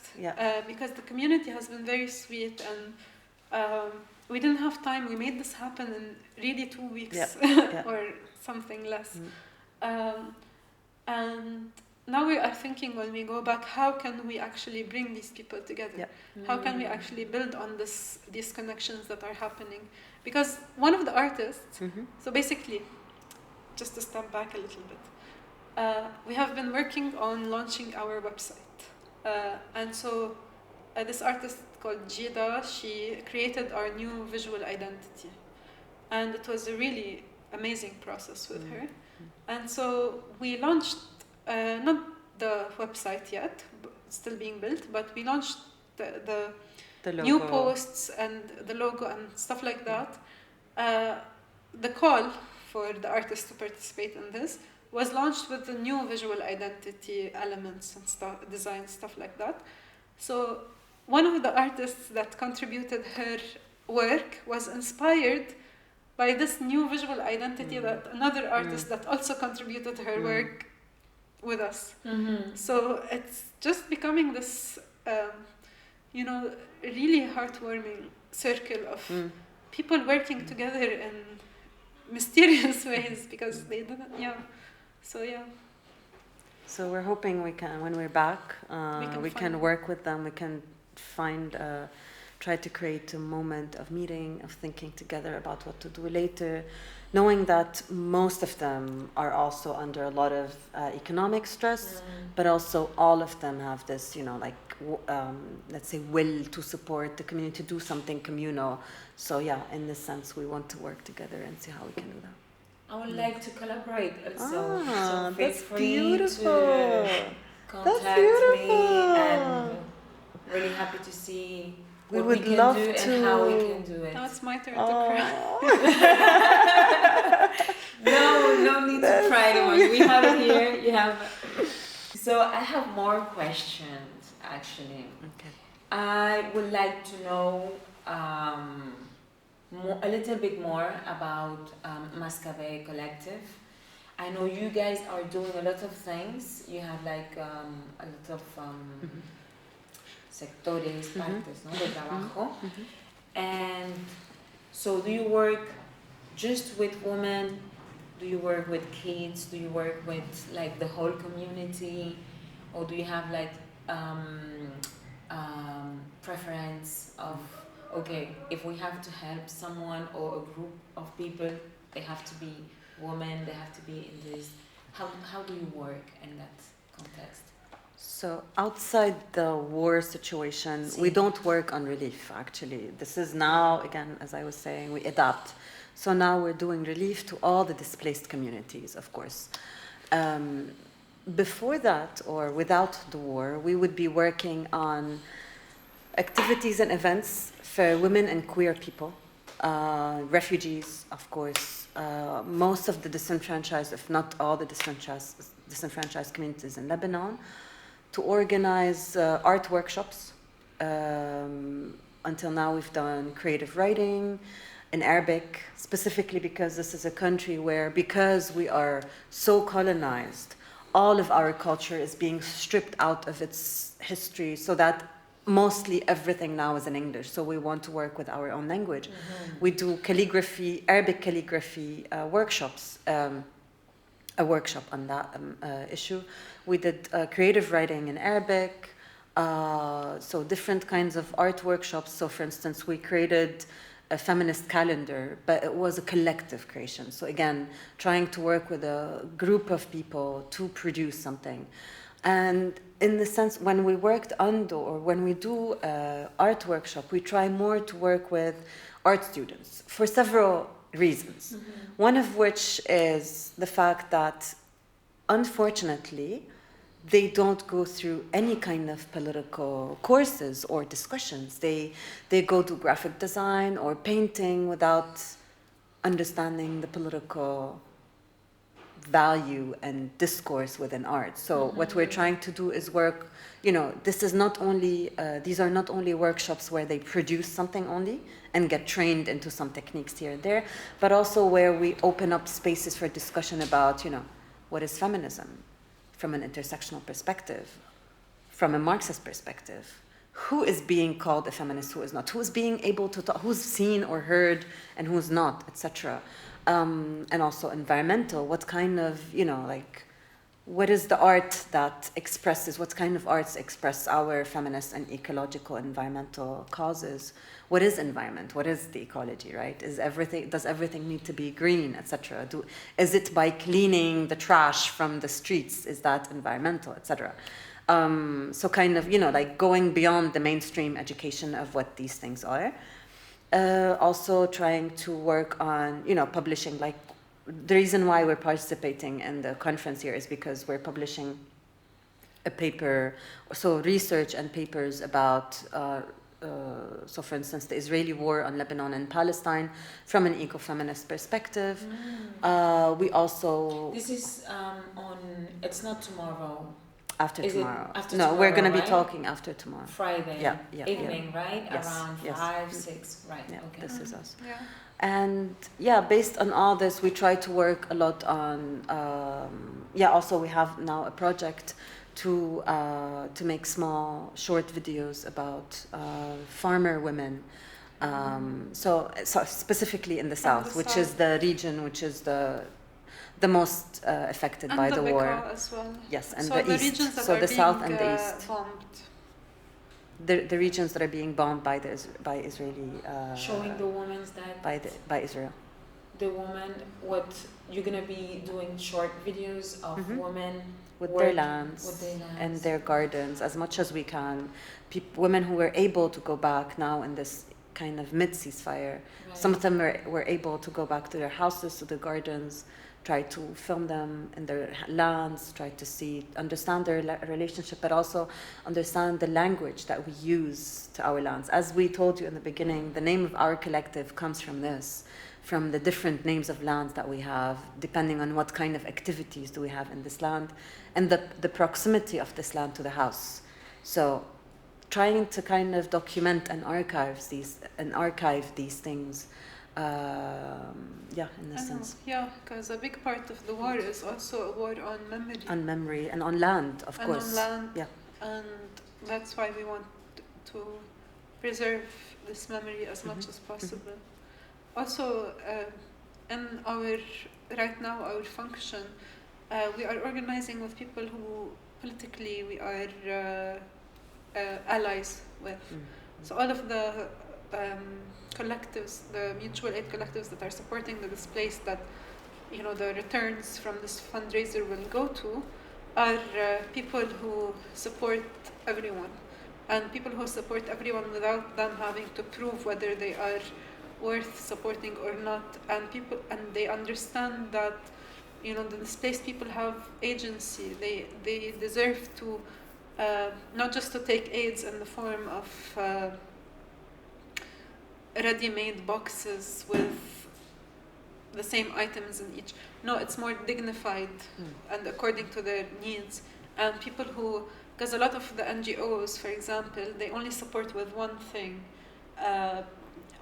Because the community has been very sweet, and we didn't have time. We made this happen in really 2 weeks or something less. And now we are thinking, when we go back, how can we actually bring these people together? How can we actually build on these connections that are happening? Because one of the artists, so basically, just to step back a little bit, we have been working on launching our website. And so this artist called Jana, she created our new visual identity. And it was a really amazing process with her. And so we launched, not the website yet, still being built, but we launched the new posts and the logo and stuff like that. The call for the artists to participate in this was launched with the new visual identity elements and design, stuff like that. So one of the artists that contributed her work was inspired by this new visual identity that another artist that also contributed her work with us. So it's just becoming this, really heartwarming circle of people working together in mysterious ways because they didn't, So we're hoping we can, when we're back, we can work with them, we can find, try to create a moment of meeting, of thinking together about what to do later, knowing that most of them are also under a lot of economic stress, but also all of them have this, let's say, will to support the community, to do something communal. So in this sense, we want to work together and see how we can do that. I would like to collaborate also. So feel that's free beautiful. to contact me, and really happy to see what we can love do to. and how we can do it. Now it's my turn to cry. No need to cry anymore. We have it here. You have. So I have more questions actually. Okay. I would like to know a little bit more about Maskabeh Collective. I know you guys are doing a lot of things. You have like a lot of sectores, partes, ¿no? De trabajo. And so do you work just with women? Do you work with kids? Do you work with like the whole community? Or do you have like preference of, okay, if we have to help someone or a group of people, they have to be women, they have to be in this. How do you work in that context? So outside the war situation, we don't work on relief, actually. This is now, again, as I was saying, we adapt. So now we're doing relief to all the displaced communities, of course. Before that, or without the war, we would be working on activities and events for women and queer people, refugees, of course, most of the disenfranchised, if not all the disenfranchised communities in Lebanon, to organize art workshops. Until now we've done creative writing in Arabic, specifically because this is a country where, because we are so colonized, all of our culture is being stripped out of its history, so that mostly everything now is in English. So we want to work with our own language. We do calligraphy, Arabic calligraphy workshops, a workshop on that issue. We did creative writing in Arabic, so different kinds of art workshops. So for instance, we created a feminist calendar, but it was a collective creation. So again, trying to work with a group of people to produce something. And in the sense, when we worked or when we do art workshop, we try more to work with art students for several reasons. One of which is the fact that, unfortunately, they don't go through any kind of political courses or discussions. They go do graphic design or painting without understanding the political value and discourse within art. So what we're trying to do is work, this is not only, these are not only workshops where they produce something only and get trained into some techniques here and there, but also where we open up spaces for discussion about, what is feminism from an intersectional perspective, from a Marxist perspective. Who is being called a feminist, who is not? Who is being able to talk, who's seen or heard and who's not, etc. And also environmental, what kind of, what is the art that expresses, what kind of arts express our feminist and ecological environmental causes? What is environment? What is the ecology, right? Does everything need to be green, etc.? Is it by cleaning the trash from the streets, is that environmental, etc.? So kind of, going beyond the mainstream education of what these things are. Also trying to work on, publishing, the reason why we're participating in the conference here is because we're publishing a paper, so research and papers about, so for instance, the Israeli war on Lebanon and Palestine from an ecofeminist perspective. We also... This is it's not tomorrow. After tomorrow. After no, tomorrow, we're going to be right? talking after tomorrow. Friday evening, right? Yes, Around yes. 5, 6, right? Yeah, Okay. this is us. Yeah. And based on all this, we try to work a lot on, also we have now a project to make small, short videos about farmer women. So specifically in the south, which is the region which is the most affected by the war. As well. Yes, and so the regions east. that So are the south being, and the east. Bombed. The regions that are being bombed by Israeli. Showing the women's that by Israel. the woman, what you're gonna be doing short videos of women with their lands and their gardens as much as we can. Women who were able to go back now in this kind of mid-ceasefire. Right. Some of them were able to go back to their houses, to the gardens, try to film them in their lands, try to understand their relationship, but also understand the language that we use to our lands. As we told you in the beginning, the name of our collective comes from this, from the different names of lands that we have, depending on what kind of activities do we have in this land, and the proximity of this land to the house. So trying to kind of document and archive these things, in this sense. Yeah, because a big part of the war is also a war on memory. On memory and on land, of course. And on land. Yeah. And that's why we want to preserve this memory as much as possible. Also, in right now our function, we are organizing with people who politically we are allies with. So all of the collectives, the mutual aid collectives that are supporting the displaced, that the returns from this fundraiser will go to, are people who support everyone, and people who support everyone without them having to prove whether they are worth supporting or not, and they understand that the displaced people have agency. They deserve to not just to take aids in the form of ready-made boxes with the same items in each. No, it's more dignified and according to their needs. And people because a lot of the NGOs, for example, they only support with one thing,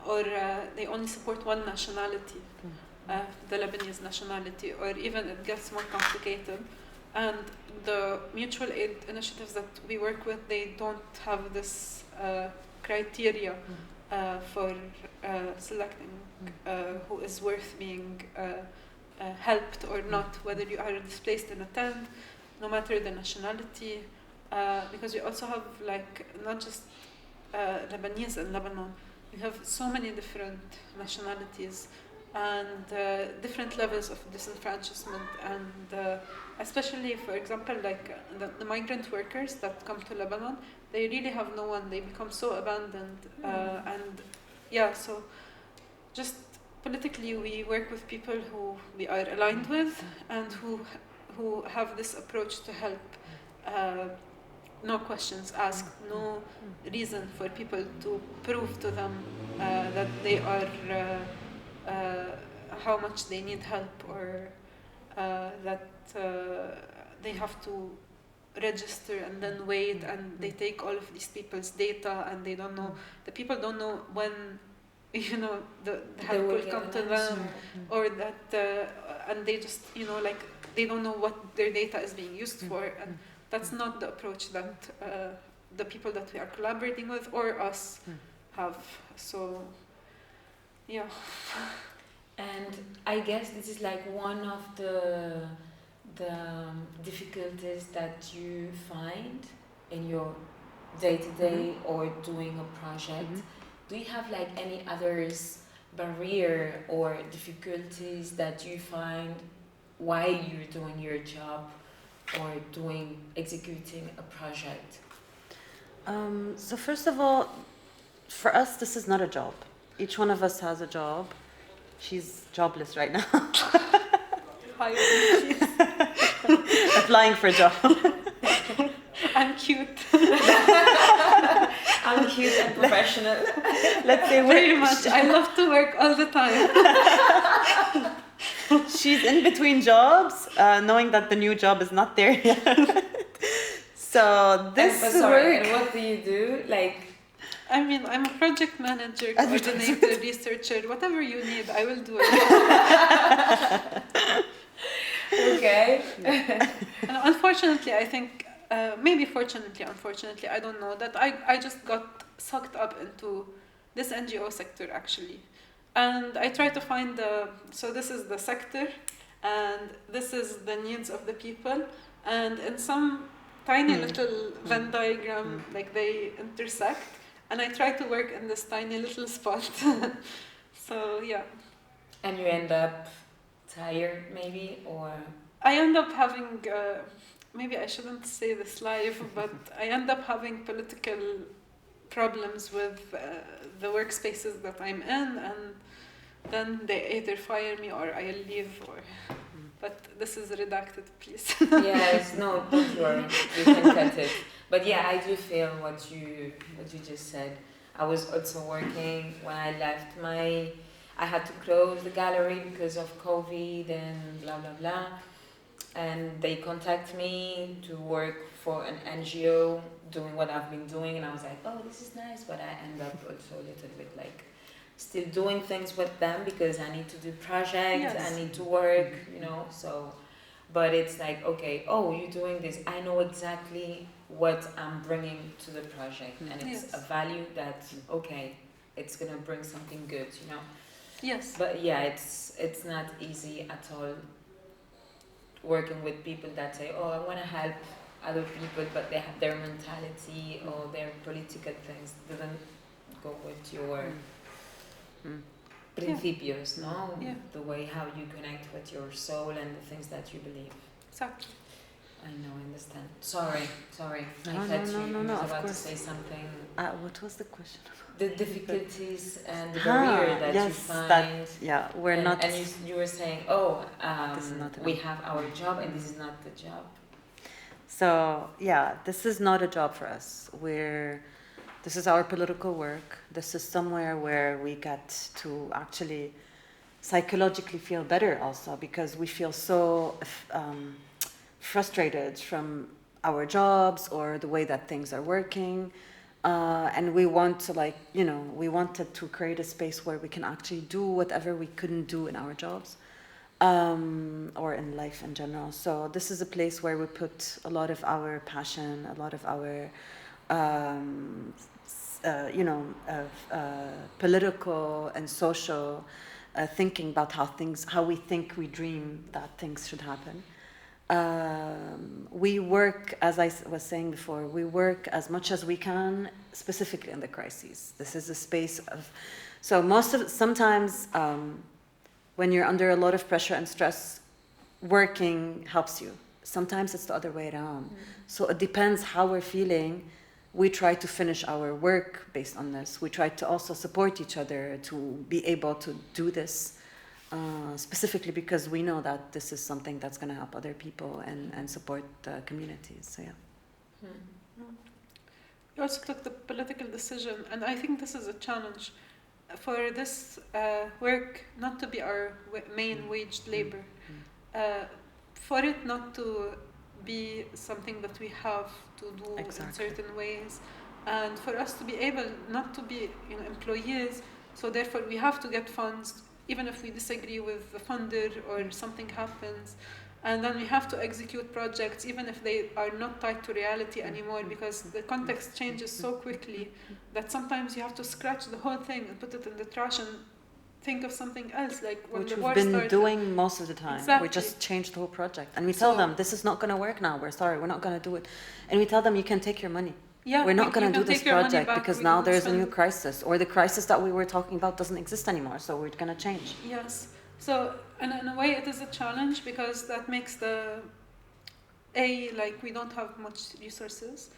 or they only support one nationality, the Lebanese nationality, or even it gets more complicated. And the mutual aid initiatives that we work with, they don't have this criteria for selecting who is worth being helped or not, whether you are displaced in a tent, no matter the nationality, because we also have not just Lebanese in Lebanon, we have so many different nationalities and different levels of disenfranchisement, and especially, for example, the migrant workers that come to Lebanon, they really have no one. They become so abandoned, so just politically we work with people who we are aligned with and who have this approach to help. No questions asked, no reason for people to prove to them that they are how much they need help, or that they have to register and then wait, and they take all of these people's data, and they don't know, the people don't know when, you know, the help will come to them, or that, and they just, you know, like, they don't know what their data is being used for, and that's not the approach that the people that we are collaborating with or us have. So, yeah. And I guess this is like one of the difficulties that you find in your day-to-day or doing a project. Do you have like any others barrier or difficulties that you find while you're doing your job or executing a project? So first of all, for us, this is not a job. Each one of us has a job. She's jobless right now. Applying for a job. I'm cute. I'm cute and professional. Let's say very much. I love to work all the time. She's in between jobs, knowing that the new job is not there yet. So this work. And what do you do? Like, I mean, I'm a project manager, coordinator, researcher, whatever you need, I will do it. Okay. And unfortunately, I think, maybe fortunately, unfortunately, I don't know, that I just got sucked up into this NGO sector, actually. And I try to find so this is the sector, and this is the needs of the people, and in some tiny little Venn diagram, like they intersect, and I try to work in this tiny little spot. So, yeah. And you end up tired, maybe, or? I end up having, maybe I shouldn't say this live, but I end up having political problems with the workspaces that I'm in, and then they either fire me or I leave, or. But this is redacted, please. Yes, no, don't worry, you can cut it. But yeah, I do feel what you just said. I was also working when I left I had to close the gallery because of COVID and blah blah blah. And they contact me to work for an NGO doing what I've been doing, and I was like, oh, this is nice, but I end up also a little bit like still doing things with them because I need to do projects, I need to work, you know, so, but it's like, okay, oh, you're doing this, I know exactly what I'm bringing to the project, and it's a value that, okay, it's gonna bring something good, you know. Yes. But yeah, it's not easy at all working with people that say, oh, I want to help other people, but they have their mentality or their political things doesn't go with your principios, no? Yeah. The way how you connect with your soul and the things that you believe. Exactly. I know, I understand. Sorry. No, I thought you of was about course. to say something. What was the question? The difficulties and the barrier that you find. We're not. And you were saying, we have our job and this is not the job. So this is not a job for us. This is our political work. This is somewhere where we get to actually psychologically feel better also, because we feel so frustrated from our jobs or the way that things are working. And we want to we wanted to create a space where we can actually do whatever we couldn't do in our jobs or in life in general. So this is a place where we put a lot of our passion, a lot of our political and social thinking about how we think, we dream that things should happen. We work, as I was saying before, we work as much as we can, specifically in the crises. This is a space of, sometimes when you're under a lot of pressure and stress, working helps you. Sometimes it's the other way around. So it depends how we're feeling. We try to finish our work based on this. We try to also support each other to be able to do this. Specifically because we know that this is something that's going to help other people and support the communities. So You also took the political decision, and I think this is a challenge for this work not to be our main waged labor. for it not to be something that we have to do in certain ways, and for us to be able not to be employees, so therefore we have to get funds even if we disagree with the funder or something happens, and then we have to execute projects even if they are not tied to reality anymore, because the context changes so quickly that sometimes you have to scratch the whole thing and put it in the trash and think of something else, like when which the we've war been started. doing most of the time. Exactly. We just changed the whole project, and we tell them this is not going to work now. We're sorry, we're not going to do it, and we tell them you can take your money. Yeah, we're not going to do this project because now there's a new spend... crisis, or the crisis that we were talking about doesn't exist anymore, so we're going to change. Yes. So in a way it is a challenge, because that makes like we don't have much resources.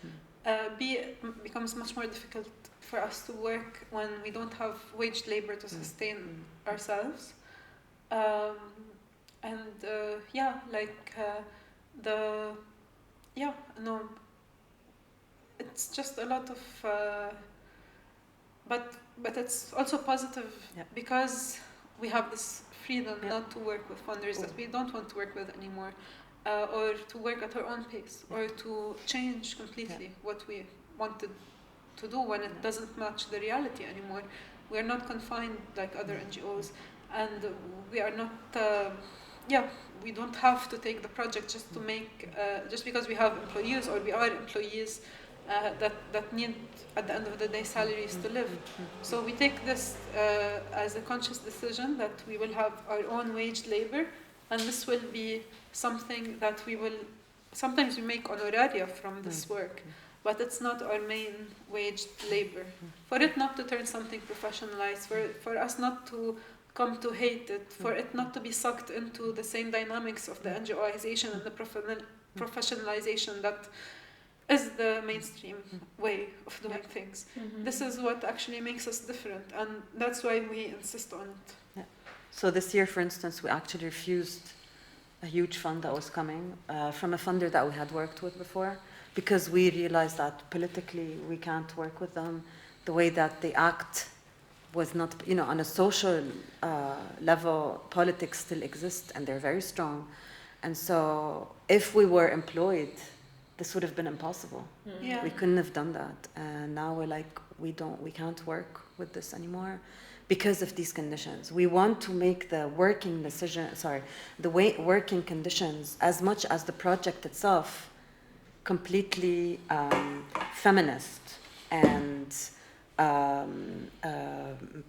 B, it becomes much more difficult for us to work when we don't have waged labor to sustain ourselves. It's just a lot of, but it's also positive because we have this freedom not to work with funders that we don't want to work with anymore, or to work at our own pace, or to change completely what we wanted to do when it doesn't match the reality anymore. We are not confined like other NGOs, and we are not. We don't have to take the project just to make, just because we have employees or we are employees that need, at the end of the day, salaries to live. So we take this as a conscious decision that we will have our own waged labor, and this will be something that we will, sometimes we make honoraria from this work, but it's not our main waged labor. For it not to turn something professionalized, for us not to come to hate it, for it not to be sucked into the same dynamics of the NGOization and the professionalization that is the mainstream way of doing things. This is what actually makes us different, and that's why we insist on it. So this year, for instance, we actually refused a huge fund that was coming from a funder that we had worked with before, because we realized that politically we can't work with them. The way that they act was not, on a social level, politics still exist and they're very strong. And so if we were employed, this would have been impossible. We couldn't have done that. And now we're like, we can't work with this anymore because of these conditions. We want to make the working conditions, as much as the project itself, completely feminist and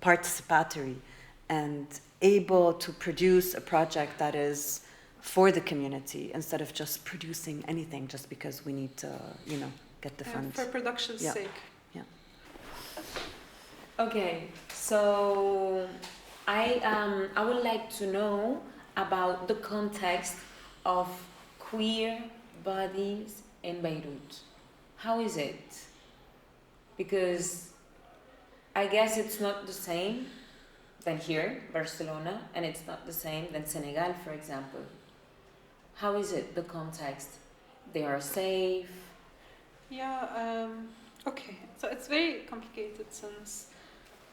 participatory, and able to produce a project that is for the community instead of just producing anything just because we need to, get the funds. For production's sake. Yeah. Okay, so I would like to know about the context of queer bodies in Beirut. How is it? Because I guess it's not the same than here, Barcelona, and it's not the same than Senegal, for example. How is it, the context? They are safe? Okay, so it's very complicated since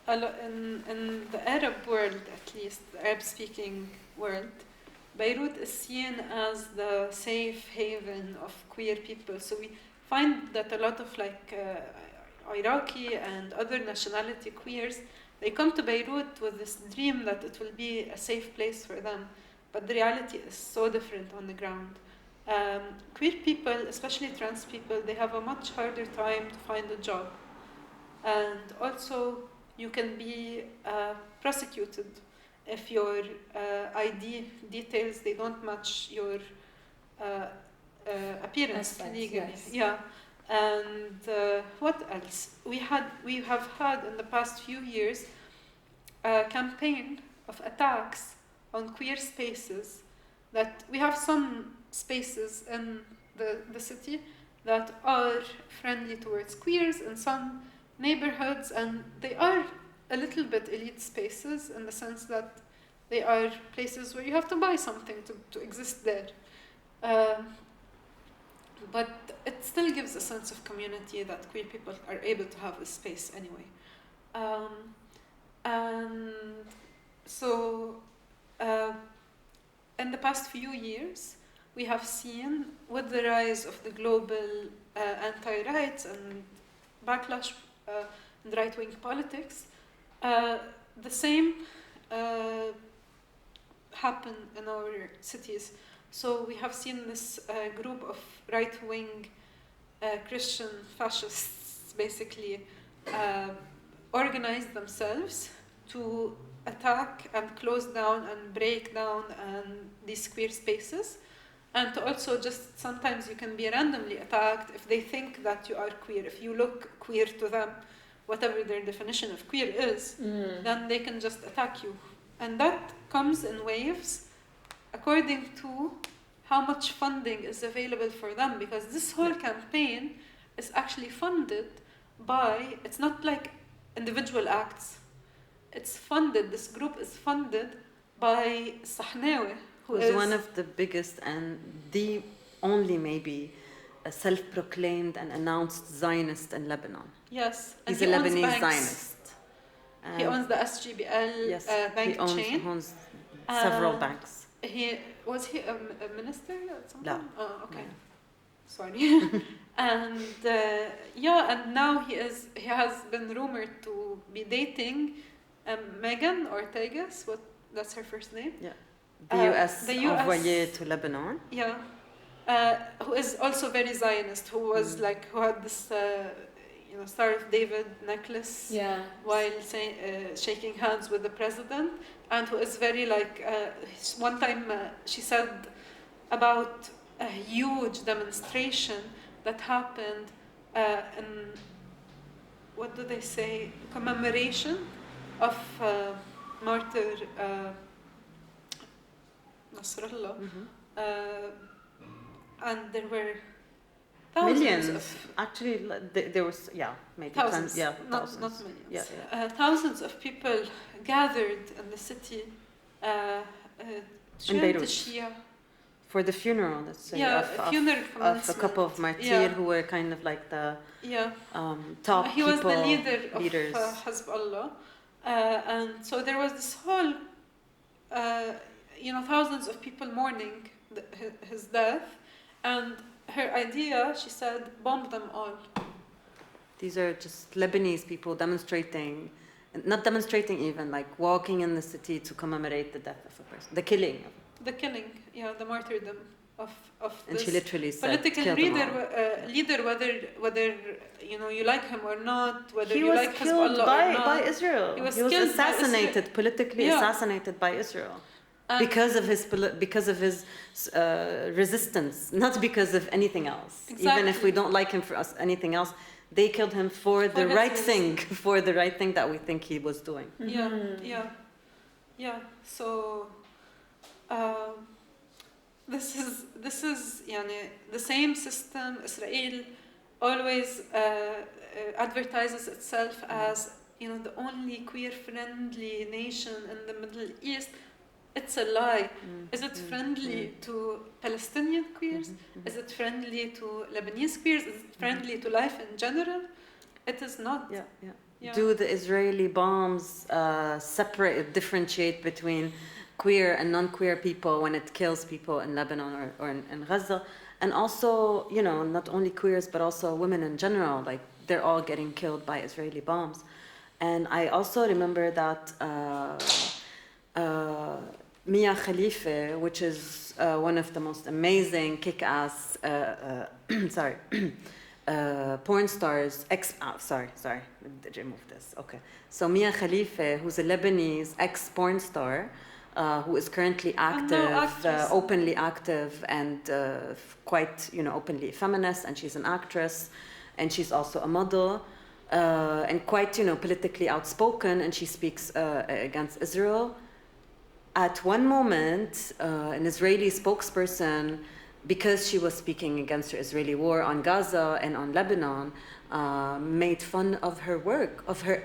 in the Arab world, at least, the Arab-speaking world, Beirut is seen as the safe haven of queer people. So we find that a lot of Iraqi and other nationality queers, they come to Beirut with this dream that it will be a safe place for them. But the reality is so different on the ground. Queer people, especially trans people, they have a much harder time to find a job. And also, you can be prosecuted if your ID details, they don't match your appearance legally. Yes. Yeah. And what else? We have had in the past few years a campaign of attacks on queer spaces, that we have some spaces in the city that are friendly towards queers in some neighborhoods, and they are a little bit elite spaces in the sense that they are places where you have to buy something to exist there. But it still gives a sense of community that queer people are able to have a space anyway. And so in the past few years, we have seen with the rise of the global anti-rights and backlash in right-wing politics, the same happen in our cities. So we have seen this group of right-wing Christian fascists basically organize themselves to attack and close down and break down these queer spaces, and to also just sometimes you can be randomly attacked if they think that you are queer. If you look queer to them, whatever their definition of queer is, then they can just attack you. And that comes in waves according to how much funding is available for them, because this whole campaign is actually funded by, it's not like individual acts. It's funded, this group is funded by Sahnawi, who is one of the biggest and the only maybe self-proclaimed and announced Zionist in Lebanon. Yes. He's a Lebanese Zionist. He owns the SGBL bank chain. He owns several banks. Was he a minister at some point? No. Oh, okay. No. Sorry. And and now he has been rumored to be dating Megan Ortegas. That's her first name? Yeah. The US envoyé to Lebanon. Yeah. Who is also very Zionist, who was who had this Star of David necklace while shaking hands with the president, and who is very one time she said about a huge demonstration that happened in, what do they say, commemoration of martyr Nasrallah, and there were millions. Actually, there was maybe thousands. Thousands. Not millions. Thousands of people gathered in the city in Beirut for the funeral. Let's say of a couple of martyrs who were kind of like the top he was the leaders of Hezbollah, and so there was this whole thousands of people mourning his death, and her idea, she said, bomb them all. These are just Lebanese people demonstrating, not demonstrating even, walking in the city to commemorate the death of a person, the killing, the martyrdom of and this she literally said, political leader, whether you like him or not, whether he you was like killed Hezbollah or not. by Israel. He was assassinated, politically assassinated by Israel. Because of his resistance, not because of anything else. Exactly. Even if we don't like him for anything else, they killed him for the right thing, for the right thing that we think he was doing. So this is the same system. Israel always advertises itself as the only queer-friendly nation in the Middle East. It's a lie. Is it friendly to Palestinian queers? Is it friendly to Lebanese queers? Is it friendly to life in general? It is not. Do the Israeli bombs differentiate between queer and non-queer people when it kills people in Lebanon or in Gaza? And also, not only queers, but also women in general, they're all getting killed by Israeli bombs. And I also remember that Mia Khalifa, which is one of the most amazing kick-ass porn stars, remove this, okay. So Mia Khalifa, who's a Lebanese ex-porn star, who is currently active, openly active, and quite, openly feminist, and she's an actress, and she's also a model, and quite, politically outspoken, and she speaks against Israel. At one moment, an Israeli spokesperson, because she was speaking against the Israeli war on Gaza and on Lebanon, made fun of her work, of her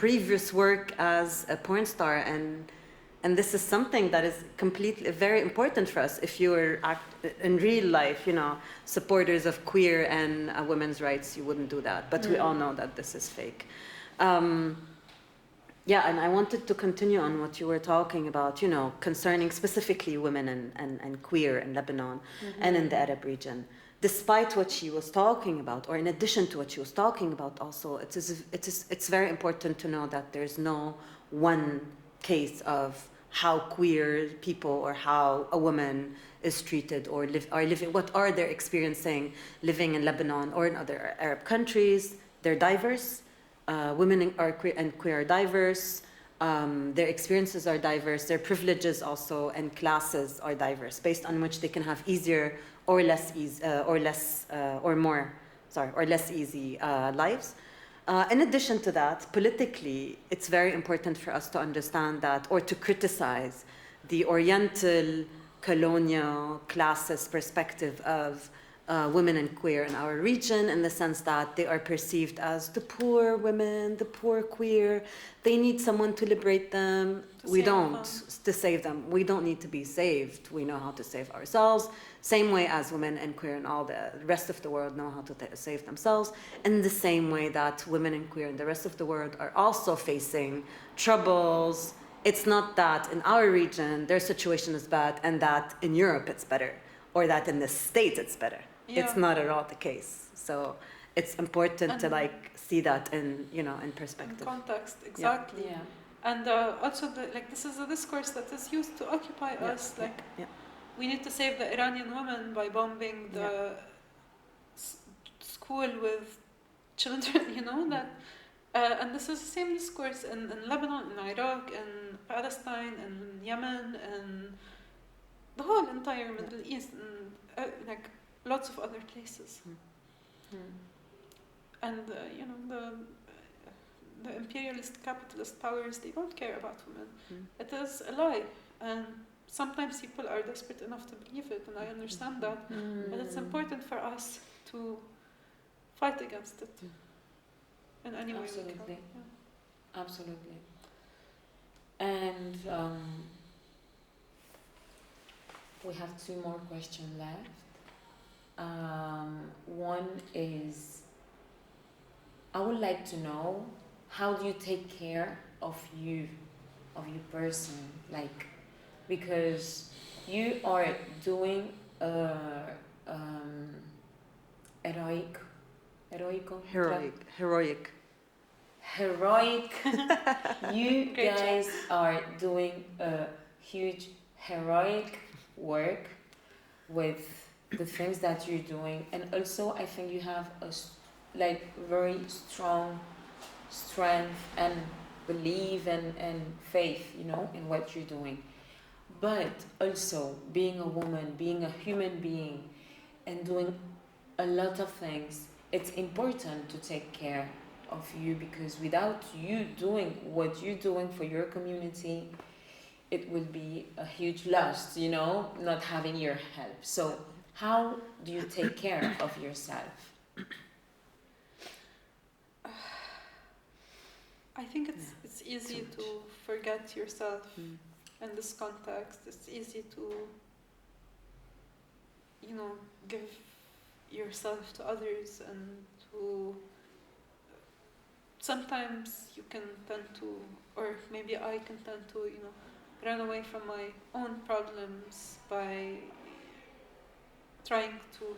previous work as a porn star, and this is something that is completely very important for us. If you were in real life, supporters of queer and women's rights, you wouldn't do that. But we all know that this is fake. Yeah, and I wanted to continue on what you were talking about, concerning specifically women and queer in Lebanon and in the Arab region. Despite what she was talking about, or in addition to what she was talking about also, it's very important to know that there's no one case of how queer people or how a woman is treated or living, what are they experiencing living in Lebanon or in other Arab countries. They're diverse. Women are queer are diverse. Their experiences are diverse. Their privileges also and classes are diverse, based on which they can have easier or less easy or less easy lives. In addition to that, politically, it's very important for us to understand that, or to criticize the Oriental colonial classist perspective of women and queer in our region, in the sense that they are perceived as the poor women, the poor queer. They need someone to liberate them. To save them. We don't need to be saved. We know how to save ourselves. Same way as women and queer and all the rest of the world know how to save themselves. In the same way that women and queer in the rest of the world are also facing troubles. It's not that in our region their situation is bad and that in Europe it's better, or that in the States it's better. Yeah. It's not at all the case. So it's important to see that in perspective. In context, exactly. Yeah. And also this is a discourse that is used to occupy us. We need to save the Iranian women by bombing the school with children. That. And this is the same discourse in Lebanon, in Iraq, in Palestine, in Yemen, and the whole entire Middle East, and lots of other places. And the imperialist capitalist powers, they don't care about women. It is a lie, and sometimes people are desperate enough to believe it, and I understand that. But it's important for us to fight against it in any way we can. Absolutely. And we have 2 more questions left. One is, I would like to know, how do you take care of you person? Because you are doing heroic. You guys are doing a huge heroic work with the things that you're doing, and also I think you have a very strong strength and belief and faith, in what you're doing. But also being a woman, being a human being, and doing a lot of things, it's important to take care of you, because without you doing what you're doing for your community, it will be a huge loss, not having your help. So how do you take care of yourself? I think it's easy to forget yourself in this context. It's easy to, give yourself to others, and to sometimes you can tend to, or maybe I can tend to, run away from my own problems by trying to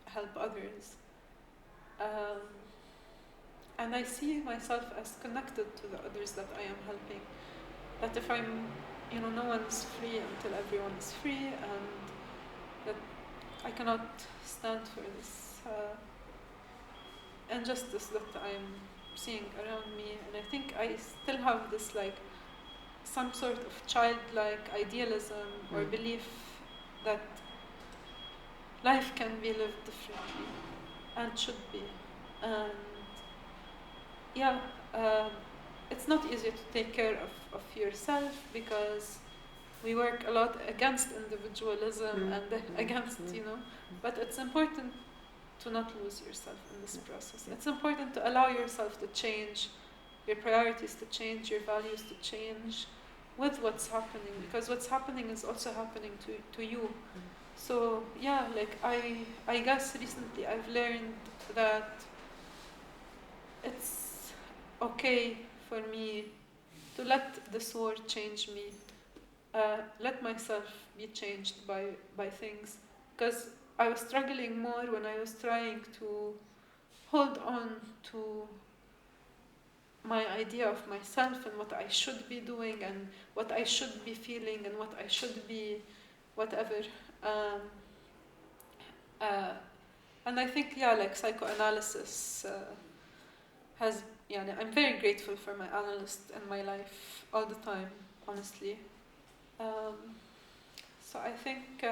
help others. And I see myself as connected to the others that I am helping. That if I'm, no one is free until everyone is free, and that I cannot stand for this injustice that I'm seeing around me. And I think I still have this some sort of childlike idealism or belief that life can be lived differently and should be. And it's not easy to take care of yourself, because we work a lot against individualism and against, but it's important to not lose yourself in this process. It's important to allow yourself to change, your priorities to change, your values to change with what's happening, because what's happening is also happening to you. So I guess recently I've learned that it's okay for me to let the sword change me, let myself be changed by things, because I was struggling more when I was trying to hold on to my idea of myself and what I should be doing and what I should be feeling and what I should be whatever. And I think, like psychoanalysis has, I'm very grateful for my analyst in my life all the time, honestly. So I think,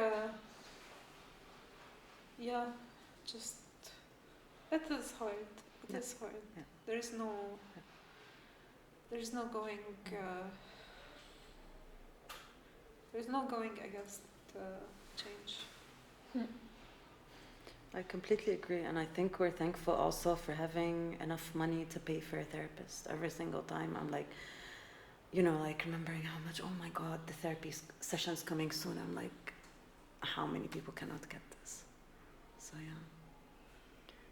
just, it is hard. It is hard. Yeah. There's no going, there's no going against change. I completely agree, and I think we're thankful also for having enough money to pay for a therapist. Every single time I'm like, remembering how much, oh my God, the therapy session's coming soon. I'm like, how many people cannot get this? So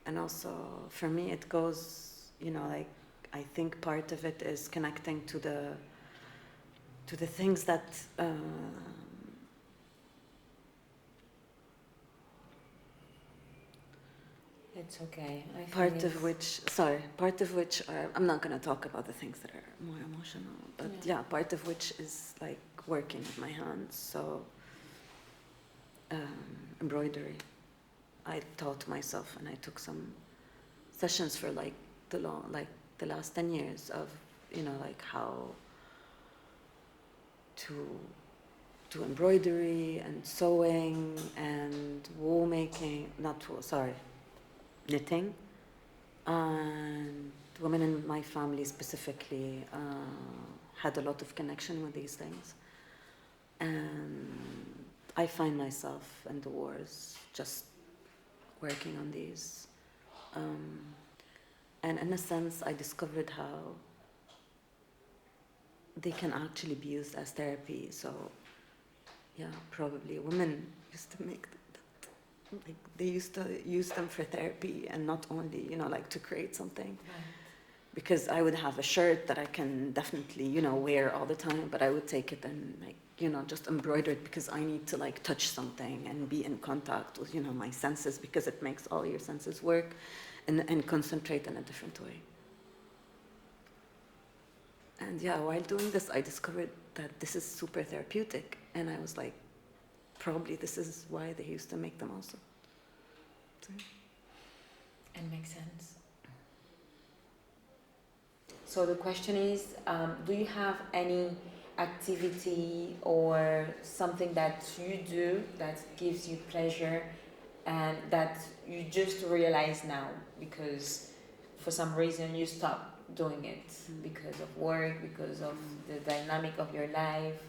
and also for me it goes, I think part of it is connecting to the things that It's okay. part of which are, I'm not going to talk about the things that are more emotional, but part of which is like working with my hands. So embroidery, I taught myself, and I took some sessions for the last 10 years of how to do embroidery and sewing and wool making, knitting. And women in my family specifically had a lot of connection with these things. And I find myself in the wars just working on these. And in a sense, I discovered how they can actually be used as therapy. So, probably women used to make they used to use them for therapy and not only, to create something. Right. Because I would have a shirt that I can definitely, wear all the time, but I would take it and just embroider it because I need to touch something and be in contact with, my senses, because it makes all your senses work and concentrate in a different way. And while doing this, I discovered that this is super therapeutic, and I was like, probably this is why they used to make them also. And makes sense. So the question is, do you have any activity or something that you do that gives you pleasure and that you just realize now because for some reason you stopped doing it because of work, because of the dynamic of your life?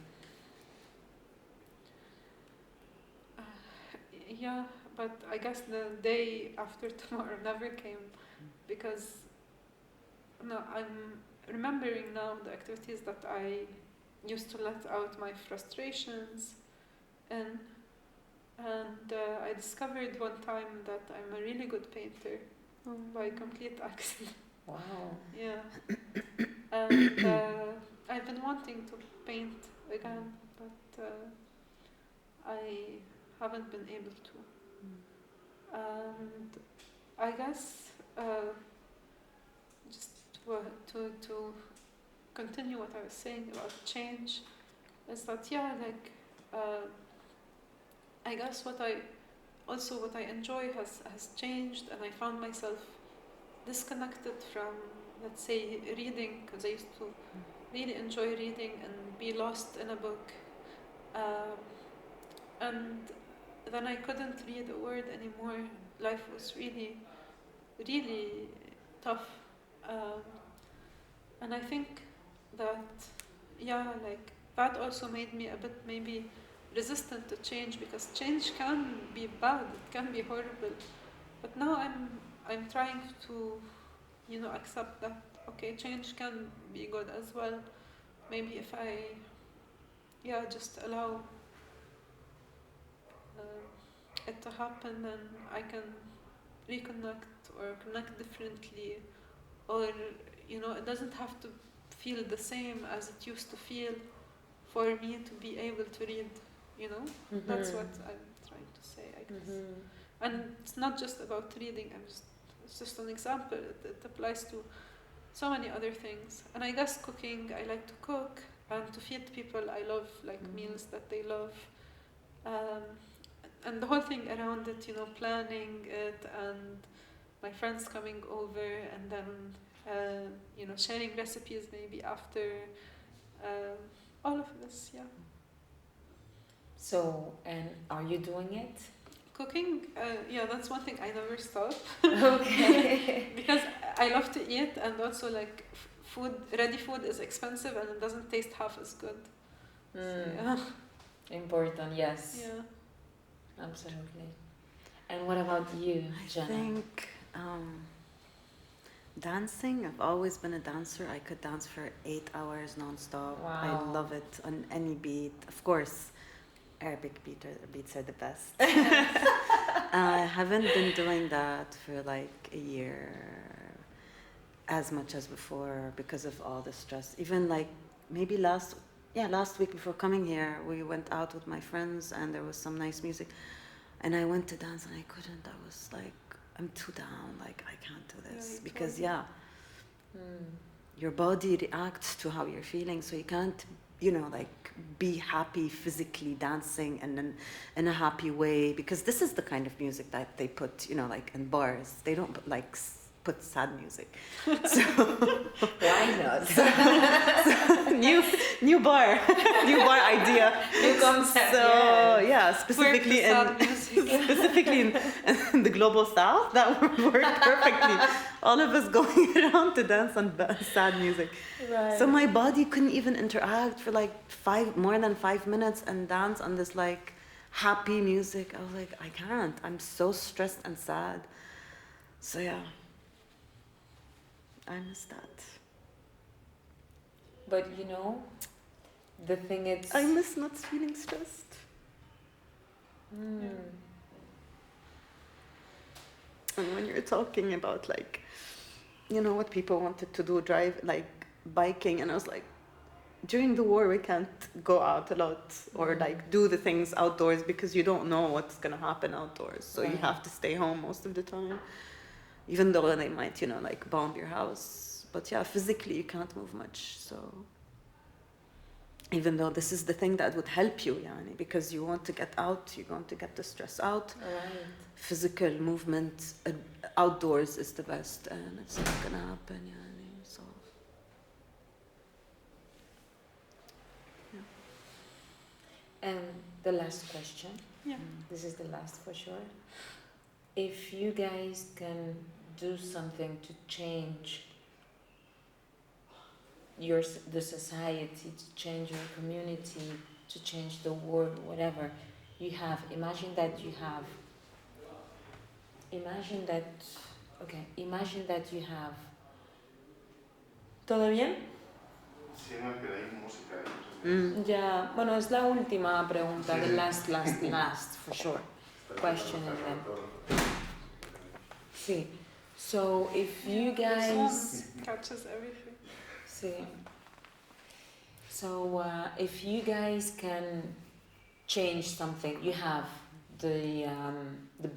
But I guess the day after tomorrow never came, because I'm remembering now the activities that I used to let out my frustrations in, and I discovered one time that I'm a really good painter by complete accident. Wow. Yeah. And I've been wanting to paint again, but I haven't been able to. And I guess just to continue what I was saying about change is that I guess what I enjoy has changed, and I found myself disconnected from, let's say, reading, because I used to really enjoy reading and be lost in a book, and then I couldn't read a word anymore. Life was really, really tough, and I think that that also made me a bit maybe resistant to change, because change can be bad, it can be horrible, but now I'm trying to accept that change can be good as well. Maybe if I just allow it to happen, then I can reconnect or connect differently, or it doesn't have to feel the same as it used to feel for me to be able to read, you know? That's what I'm trying to say, I guess. And it's not just about reading, it's just an example. It applies to so many other things. And I guess cooking, I like to cook, and to feed people, I love like meals that they love. And the whole thing around it, you know, planning it, and my friends coming over, and then, you know, sharing recipes maybe after, all of this, yeah. So, and are you doing it? Cooking, yeah, that's one thing I never stop. Okay. Because I love to eat, and also like ready food is expensive and it doesn't taste half as good. So, yeah. Important, yes. Yeah. Absolutely. And what about you, Jana? I think dancing. I've always been a dancer. I could dance for 8 hours non-stop. Wow. I love it on any beat. Of course, Arabic beats are the best. I haven't been doing that for like a year as much as before because of all the stress. Even like maybe last week before coming here, we went out with my friends and there was some nice music. And I went to dance and I couldn't. I was like, I'm too down. Like, I can't do this. Because, your body reacts to how you're feeling. So you can't, you know, like, be happy physically dancing and then in a happy way. Because this is the kind of music that they put, you know, like in bars. They don't put, like, put sad music. So why not? New bar idea. New concept. So specifically in the global south, that would work perfectly. All of us going around to dance on sad music. Right. So my body couldn't even interact for like more than 5 minutes and dance on this like happy music. I was like, I can't. I'm so stressed and sad. So yeah. I miss that. But you know, the thing is... I miss not feeling stressed. Mm. And when you're talking about like, you know, what people wanted to do, drive, like biking, and I was like, during the war we can't go out a lot or like do the things outdoors because you don't know what's going to happen outdoors. So you have to stay home most of the time. Even though they might, you know, like bomb your house. But yeah, physically you can't move much. So even though this is the thing that would help you, yani, because you want to get out, you want to get the stress out. Right. Physical movement outdoors is the best, and it's not going to happen, yani, so. Yeah. And the last question. Yeah. This is the last for sure. If you guys can do something to change the society, to change your community, to change the world, whatever you have, imagine that you have ¿Todo bien? Sí, me quedé en música. Ya, bueno, es la última pregunta, the last for sure question and then. Sí. So if you guys catches everything. Sí. So if you guys can change something, you have the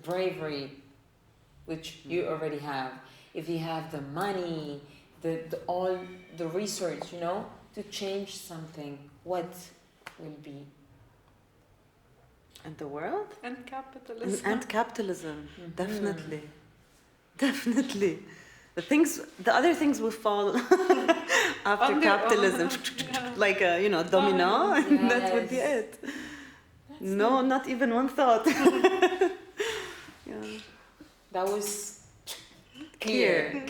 bravery, which you already have. If you have the money, all the research, you know, to change something, what will be? And the world? And capitalism. And capitalism, definitely. Definitely. The other things will fall after capitalism, like a, you know, domino, and that would be it. No, not even one thought. Yeah. That was clear.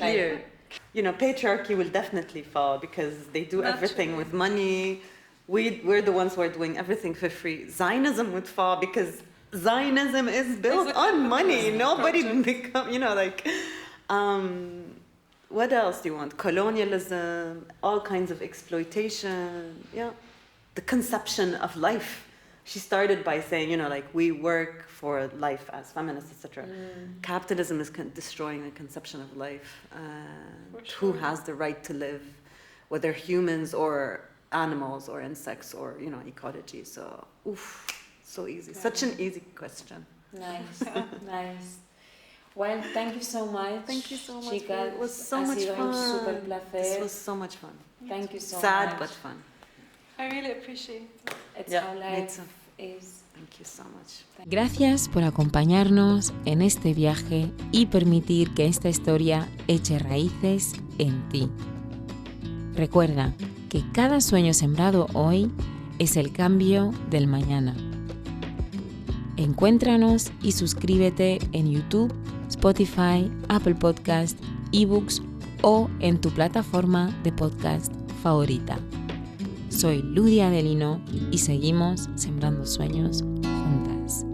You know, patriarchy will definitely fall because they do everything with money. We're the ones who are doing everything for free. Zionism would fall because Zionism is built on money. Nobody become, you know, like, what else do you want? Colonialism, all kinds of exploitation. Yeah, the conception of life. She started by saying, you know, like, we work for life as feminists, etc. Capitalism is destroying the conception of life. Who has the right to live? whether humans or animals or insects or, you know, ecology. So, so easy. Such an easy question. Nice, nice. Well, thank you so much. Thank you so much. Chicas, It was so ha much sido un fun. super placer. This was so much fun. Thank you so Sad much. but fun. I really appreciate it. It's Yeah, how me life too. is. Thank you so much. Gracias por acompañarnos en este viaje y permitir que esta historia eche raíces en ti. Recuerda que cada sueño sembrado hoy es el cambio del mañana. Encuéntranos y suscríbete en YouTube, Spotify, Apple Podcast, eBooks o en tu plataforma de podcast favorita. Soy Ludia Adelino y seguimos sembrando sueños juntas.